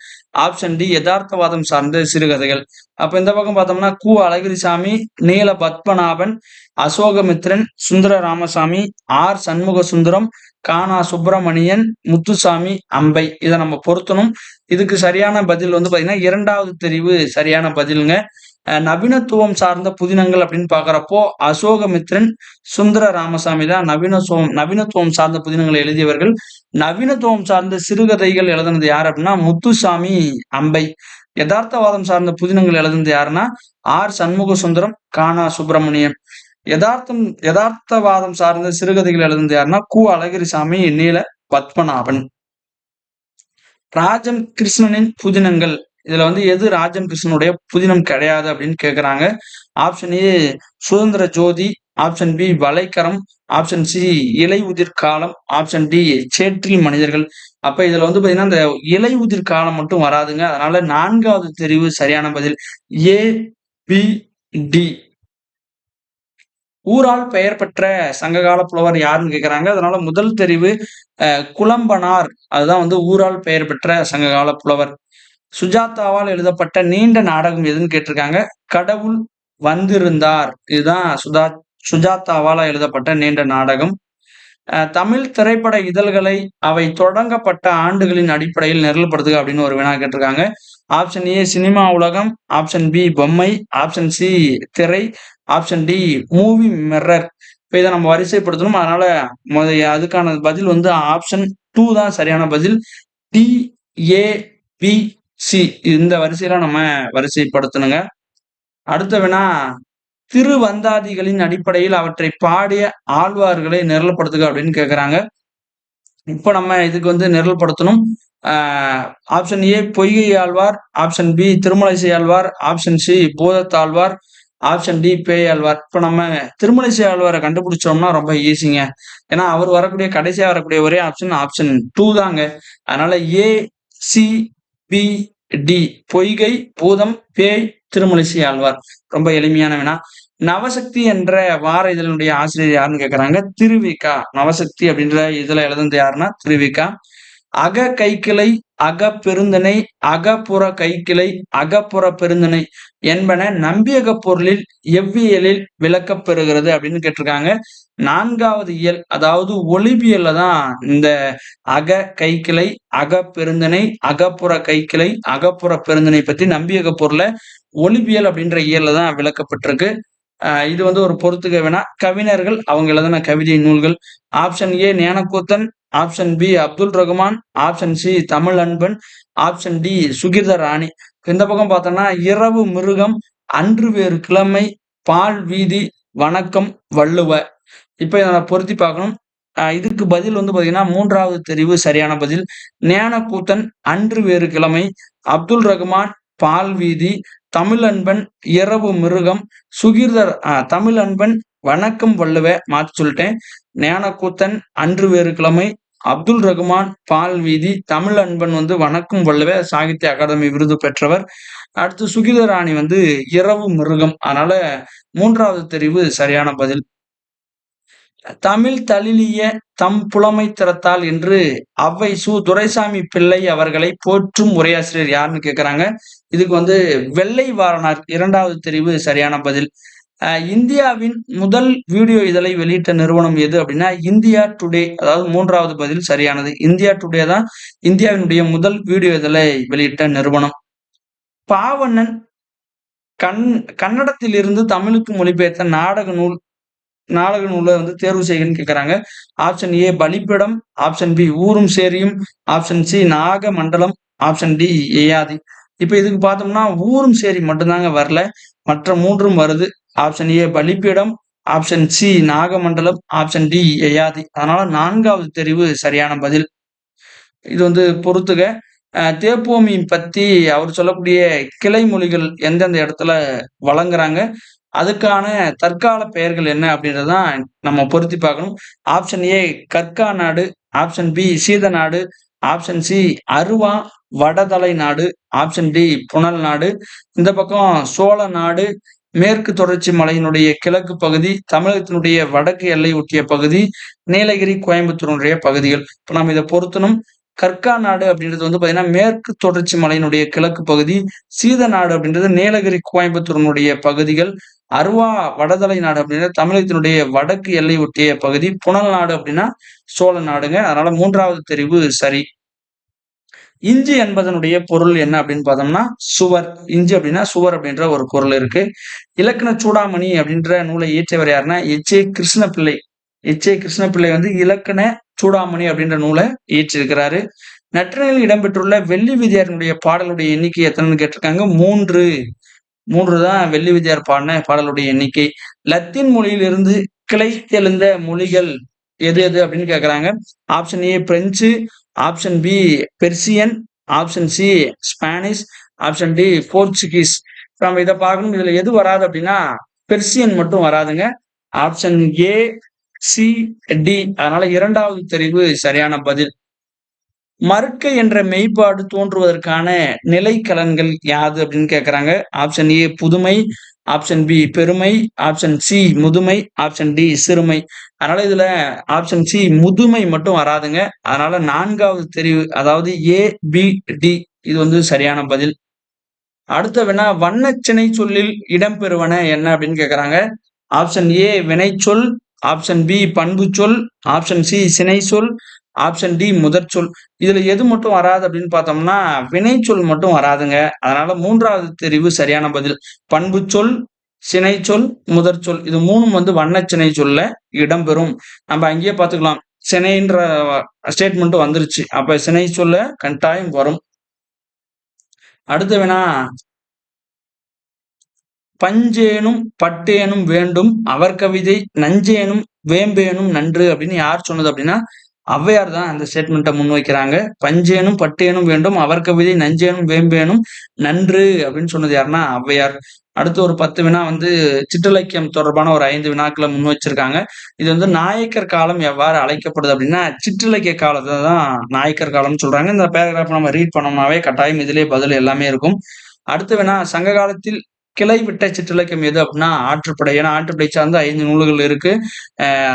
Speaker 1: ஆப்ஷன் டி யதார்த்தவாதம் சார்ந்த சிறுகதைகள். அப்ப இந்த பக்கம் பார்த்தோம்னா கு. அழகிரிசாமி, நீல பத்மநாபன், அசோகமித்ரன், சுந்தர ராமசாமி, ஆர். சண்முக சுந்தரம், கானா சுப்பிரமணியன், முத்துசாமி, அம்பை. இதை நம்ம பொருத்தணும். இதுக்கு சரியான பதில் வந்து பாத்தீங்கன்னா 2வது தெரிவு சரியான பதிலுங்க. நவீனத்துவம் சார்ந்த புதினங்கள் அப்படின்னு பாக்குறப்போ அசோகமித்ரன், சுந்தர ராமசாமி தான் நவீனத்துவம் சார்ந்த புதினங்களை எழுதியவர்கள். நவீனத்துவம் சார்ந்த சிறுகதைகள் எழுதுனது யார் அப்படின்னா முத்துசாமி, அம்பை. யதார்த்தவாதம் சார்ந்த புதினங்கள் எழுதுனது யாருன்னா ஆர். சண்முக சுந்தரம், கானா சுப்பிரமணியன். யதார்த்தவாதம் சார்ந்த சிறுகதைகள் எழுதுனது யாருன்னா கு. அழகிரிசாமி, நீல பத்மநாபன். ராஜம் கிருஷ்ணனின் புதினங்கள் இதுல வந்து எது ராஜம் கிருஷ்ணனுடைய புதினம் கிடையாது அப்படின்னு கேக்குறாங்க. ஆப்ஷன் ஏ சுதந்திர ஜோதி, ஆப்ஷன் பி வலைக்கரம், ஆப்ஷன் சி இலை உதிர் காலம், ஆப்ஷன் டி சேற்றில் மனிதர்கள். அப்ப இதுல வந்து பாத்தீங்கன்னா இந்த இலை உதிர் காலம் மட்டும் வராதுங்க. அதனால 4வது தெரிவு சரியான பதில் ஏ, பி, டி. ஊரால் பெயர் பெற்ற சங்ககால புலவர் யாருன்னு கேக்குறாங்க. அதனால முதல் தெரிவு குளம்பனார். அதுதான் வந்து ஊரால் பெயர் பெற்ற சங்ககால புலவர். சுஜாதாவால் எழுதப்பட்ட நீண்ட நாடகம் எதுன்னு கேட்டிருக்காங்க. கடவுள் வந்திருந்தார். இதுதான் சுஜாதாவால் எழுதப்பட்ட நீண்ட நாடகம். தமிழ் திரைப்பட இதழ்களை அவை தொடங்கப்பட்ட ஆண்டுகளின் அடிப்படையில் நிரல்படுத்துக அப்படின்னு ஒரு வினா கேட்டிருக்காங்க. ஆப்ஷன் ஏ சினிமா உலகம், ஆப்ஷன் பி பொம்மை, ஆப்ஷன் சி திரை, ஆப்ஷன் டி மூவி மிரர். இப்ப இத நம்ம வரிசைப்படுத்தணும். அதனால அதுக்கான பதில் வந்து ஆப்ஷன் 2 தான் சரியான பதில். டி, ஏ, பி, சி இந்த வரிசையில நம்ம வரிசைப்படுத்தணுங்க. அடுத்த வினா, திருவந்தாதிகளின் அடிப்படையில் அவற்றை பாடிய ஆழ்வார்களை நிரல்படுத்துக அப்படின்னு கேட்கிறாங்க. இப்ப நம்ம இதுக்கு வந்து நிரல்படுத்தணும். Option A Poigai Azhwar, option B Thirumazhisai Azhwar, option C பூதத்தாழ்வார், ஆப்ஷன் டி பேயாழ்வார். இப்ப நம்ம திருமலைசை ஆழ்வாரை கண்டுபிடிச்சோம்னா ரொம்ப ஈஸிங்க. ஏன்னா அவர் வரக்கூடிய கடைசியா வரக்கூடிய ஒரே ஆப்ஷன் ஆப்ஷன் 2 தாங்க. அதனால ஏ, சி, பி, டி பொய்கை, பூதம், பேய், திருமலைசை ஆழ்வார். ரொம்ப எளிமையான வினா. நவசக்தி என்ற வார இதழினுடைய ஆசிரியர் யாருன்னு கேட்கறாங்க. திருவிக்கா. நவசக்தி அப்படின்ற இதுல எழுதுனது யாருன்னா திருவிக்கா. அக கைக்கிளை, அகப்பெருந்தனை, அகப்புற கைக்கிளை, அகப்புற பெருந்தனை என்பன நம்பியகப் பொருளில் எவ்வியலில் விளக்கப் பெறுகிறது அப்படின்னு கேட்டிருக்காங்க. 4வது இயல் அதாவது ஒலிபியல்ல தான் இந்த அக கைக்கிளை, அகப்பெருந்தனை, அகப்புற கைக்கிளை, அகப்புற பெருந்தனை பத்தி நம்பியகப் பொருள ஒலிபியல் அப்படின்ற இயல்ல தான் விளக்கப்பட்டிருக்கு. இது வந்து ஒரு பொறுத்துக வினா. கவிஞர்கள் அவங்க எழுதின கவிதை நூல்கள். Option A Gnanakoothan, option B Abdul Rahman, option C Tamil Anban, option D Sukirtha Rani. இந்த பக்கம் பார்த்தோம்னா இரவு மிருகம், அன்று வேறு கிழமை, பால் வீதி, வணக்கம், வள்ளுவ. இப்ப இத பொருத்தி பார்க்கணும். இதுக்கு பதில் வந்து பாத்தீங்கன்னா 3வது தெரிவு சரியான பதில். ஞானக்கூத்தன் அன்று வேறு கிழமை, அப்துல் ரகுமான் பால் வீதி, தமிழன்பன் இரவு மிருகம், சுகிர்தர் தமிழன்பன் வணக்கம் வள்ளுவ. மாத்தி சொல்லிட்டேன். ஞானக்கூத்தன் அன்று வேறு கிழமை, அப்துல் ரகுமான் பால் வீதி, தமிழ் அன்பன் வந்து வணக்கம் வள்ளுவ சாகித்ய அகாடமி விருது பெற்றவர். அடுத்து சுகிர்தராணி வந்து இரவு மிருகம். அதனால 3வது தெரிவு சரியான பதில். தமிழ் தழிலிய தம் புலமை திறத்தால் என்று ஔவை சு துரைசாமி பிள்ளை அவர்களை போற்றும் உரையாசிரியர் யாருன்னு கேட்கிறாங்க. இதுக்கு வந்து வெள்ளை வாரணார் 2வது தெரிவு சரியான பதில். இந்தியாவின் முதல் வீடியோ இதழை வெளியிட்ட நிறுவனம் எது அப்படின்னா இந்தியா டுடே. அதாவது 3வது பதில் சரியானது. இந்தியா டுடே தான் இந்தியாவினுடைய முதல் வீடியோ இதழை வெளியிட்ட நிறுவனம். பாவண்ணன் கன்னடத்தில் இருந்து தமிழுக்கு மொழிபெயர்த்த நாடக நூலை வந்து தேர்வு செய்யன்னு கேட்கறாங்க. ஆப்ஷன் ஏ பலிப்பிடம், ஆப்ஷன் பி ஊரும் சேரியும், ஆப்ஷன் சி நாக மண்டலம், ஆப்ஷன் டி யயாதி. இப்ப இதுக்கு பார்த்தோம்னா ஊரும் சேரி மட்டும்தாங்க வரல. மற்ற 3ம் வருது. Option A Balipeedam, option C Nagamandala, option D Yayati. அதனால 4வது தெரிவு சரியான பதில். இது வந்து பொறுத்துக. தேப்போமி பத்தி அவர் சொல்லக்கூடிய கிளை மொழிகள் எந்தெந்த இடத்துல வழங்குறாங்க, அதுக்கான தற்கால பெயர்கள் என்ன அப்படின்றதான் நம்ம பொருத்தி பார்க்கணும். ஆப்ஷன் ஏ கற்கா நாடு, ஆப்ஷன் பி சீத நாடு, ஆப்ஷன் சி அருவா வடதலை நாடு, ஆப்ஷன் டி புனல் நாடு. இந்த பக்கம் சோழ நாடு, மேற்கு தொடர்ச்சி மலையினுடைய கிழக்கு பகுதி, தமிழகத்தினுடைய வடக்கு எல்லை ஒட்டிய பகுதி, நீலகிரி கோயம்புத்தூருடைய பகுதிகள். இப்ப நம்ம இதை பொருத்தணும். கற்கா நாடு அப்படின்றது வந்து பாத்தீங்கன்னா மேற்கு தொடர்ச்சி மலையினுடைய கிழக்கு பகுதி, சீத நாடு அப்படின்றது நீலகிரி கோயம்புத்தூருடைய பகுதிகள், அருவா வடதலை நாடு அப்படின்றது தமிழகத்தினுடைய வடக்கு எல்லை ஒட்டிய பகுதி, புனல் நாடு அப்படின்னா சோழ நாடுங்க. அதனால 3வது தெரிவு சரி. இஞ்சி என்பதனுடைய பொருள் என்ன அப்படின்னு பார்த்தோம்னா சுவர். இஞ்சி அப்படின்னா சுவர் அப்படின்ற ஒரு பொருள் இருக்கு. இலக்கண சூடாமணி அப்படின்ற நூலை இயற்றியவர் யாருன்னா எச்.ஏ. கிருஷ்ணபிள்ளை. எச்.ஏ. கிருஷ்ணபிள்ளை வந்து இலக்கண சூடாமணி அப்படின்ற நூலை இயற்றிருக்கிறாரு. நற்றினையில் இடம்பெற்றுள்ள வெள்ளி விதியாரினுடைய பாடலுடைய எண்ணிக்கை எத்தனைன்னு கேட்டிருக்காங்க. 3 தான் வெள்ளி விதியார் பாடின பாடலுடைய எண்ணிக்கை. லத்தீன் மொழியிலிருந்து கிளைத்தெழுந்த மொழிகள் எது எது அப்படின்னு கேட்கறாங்க. Option A French, option B Persian, option C Spanish, option D Portuguese. நம்ம இதை பார்க்கணும். இதுல எது வராது அப்படின்னா பெர்சியன் மட்டும் வராதுங்க. Option A C D. அதனால 2வது தெரிவு சரியான பதில். மறுக்கை என்ற மெய்ப்பாடு தோன்றுவதற்கான நிலைக்கலன்கள் யாது அப்படின்னு கேட்கறாங்க. ஆப்ஷன் ஏ புதுமை, ஆப்ஷன் பி பெருமை, ஆப்ஷன் சி முதுமை, ஆப்ஷன் டி சிறுமை. அதனால இதுல ஆப்ஷன் சி முதுமை மட்டும் வராதுங்க. அதனால 4வது தெரிவு அதாவது ஏ பி டி இது வந்து சரியான பதில். அடுத்த வினா வண்ணச்சினை சொல்லில் இடம்பெறுவன என்ன அப்படின்னு கேட்கறாங்க. ஆப்ஷன் ஏ வினைச்சொல், ஆப்ஷன் பி பண்பு சொல், ஆப்ஷன் சி சினை சொல், ஆப்ஷன் டி முதற் சொல். இதுல எது மட்டும் வராது அப்படின்னு பார்த்தோம்னா வினைச்சொல் மட்டும் வராதுங்க. அதனால 3வது தெரிவு சரியான பதில். பண்பு சொல், சினை சொல், முதற் சொல் இது 3ம் வந்து வண்ணச்சினை சொல்ல இடம்பெறும். நம்ம அங்கேயே பார்த்துக்கலாம். சினைன்ற ஸ்டேட்மெண்ட் வந்துருச்சு. அப்ப சினை சொல்ல கட்டாயம் வரும். அடுத்த வினா, பஞ்சேனும் பட்டேனும் வேண்டும் அவர் கவிதை நஞ்சேனும் வேம்பேனும் நன்று அப்படின்னு யார் சொன்னது அப்படின்னா ஔவையார் தான் அந்த ஸ்டேட்மெண்ட்டை முன்வைக்கிறாங்க. பஞ்சேனும் பட்டேனும் வேண்டும் அவர் கவிதை நஞ்சேனும் வேம்பேனும் நன்று அப்படின்னு சொன்னது யாருன்னா ஔவையார். அடுத்து ஒரு 10 வினா சிற்றிலக்கியம் தொடர்பான ஒரு 5 வினாக்களை முன் வச்சிருக்காங்க. இது நாயக்கர் காலம் எவ்வாறு அழைக்கப்படுது அப்படின்னா சிற்றிலக்கிய காலத்தை தான் நாயக்கர் காலம்னு சொல்றாங்க. இந்த பேராகிராஃப் நம்ம ரீட் பண்ணோம்னாவே கட்டாயம் இதிலேயே பதில் எல்லாமே இருக்கும். அடுத்த வினா, சங்க காலத்தில் கிளை விட்ட சிற்றிலக்கியம் எது அப்படின்னா ஆற்றுப்படை. ஏன்னா ஆற்றுப்படை சார்ந்த 5 நூல்கள் இருக்கு.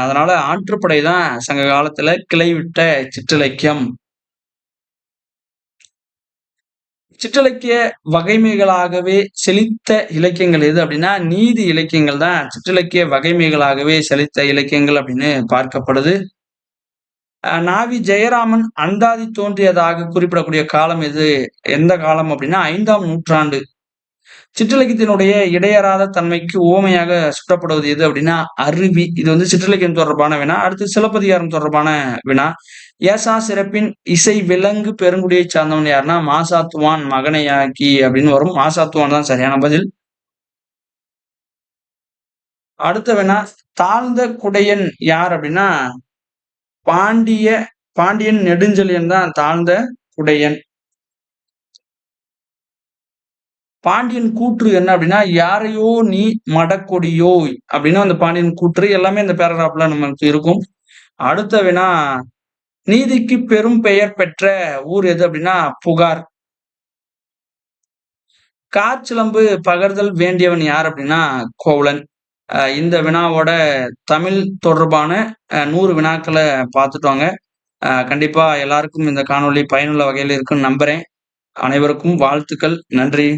Speaker 1: அதனால ஆற்றுப்படை தான் சங்க காலத்துல கிளை விட்ட சிற்றிலக்கியம். சிற்றிலக்கிய வகைமைகளாகவே செழித்த இலக்கியங்கள் எது அப்படின்னா நீதி இலக்கியங்கள் தான் சிற்றிலக்கிய வகைமைகளாகவே செழித்த இலக்கியங்கள் அப்படின்னு பார்க்கப்படுது. நாவி ஜெயராமன் அந்தாதி தோன்றியதாக குறிப்பிடக்கூடிய காலம் எது? எந்த காலம் அப்படின்னா 5ஆம் நூற்றாண்டு. சிற்றிலக்கியத்தினுடைய இடையறாத தன்மைக்கு உவமையாக சுட்டப்படுவது எது அப்படின்னா அருவி. இது சிற்றிலக்கியம் தொடர்பான வினா. அடுத்து சிலப்பதிகாரம் தொடர்பான வினா. ஏசா சிறப்பின் இசை விலங்கு பெருங்குடியை சார்ந்தவன் யாருன்னா மாசாத்துவான் மகனையாக்கி அப்படின்னு வரும். மாசாத்துவான் தான் சரியான பதில். அடுத்த வினா, தாழ்ந்த குடையன் யார் அப்படின்னா பாண்டியன் நெடுஞ்செழியன் தான் தாழ்ந்த குடையன். பாண்டியன் கூற்று என்ன அப்படின்னா யாரையோ நீ மடக்கொடியோ அப்படின்னு அந்த பாண்டியன் கூற்று எல்லாமே இந்த பேராகிராஃப்ல நமக்கு இருக்கும். அடுத்த வினா, நீதிக்கு பெரும் பெயர் பெற்ற ஊர் எது அப்படின்னா புகார். காற்சிலம்பு பகர்தல் வேண்டியவன் யார் அப்படின்னா கோவலன். இந்த வினாவோட தமிழ் தொடர்பான 100 வினாக்களை பார்த்துட்டோங்க. கண்டிப்பா எல்லாருக்கும் இந்த காணொளி பயனுள்ள வகையில் இருக்குன்னு நம்புறேன். அனைவருக்கும் வாழ்த்துக்கள். நன்றி.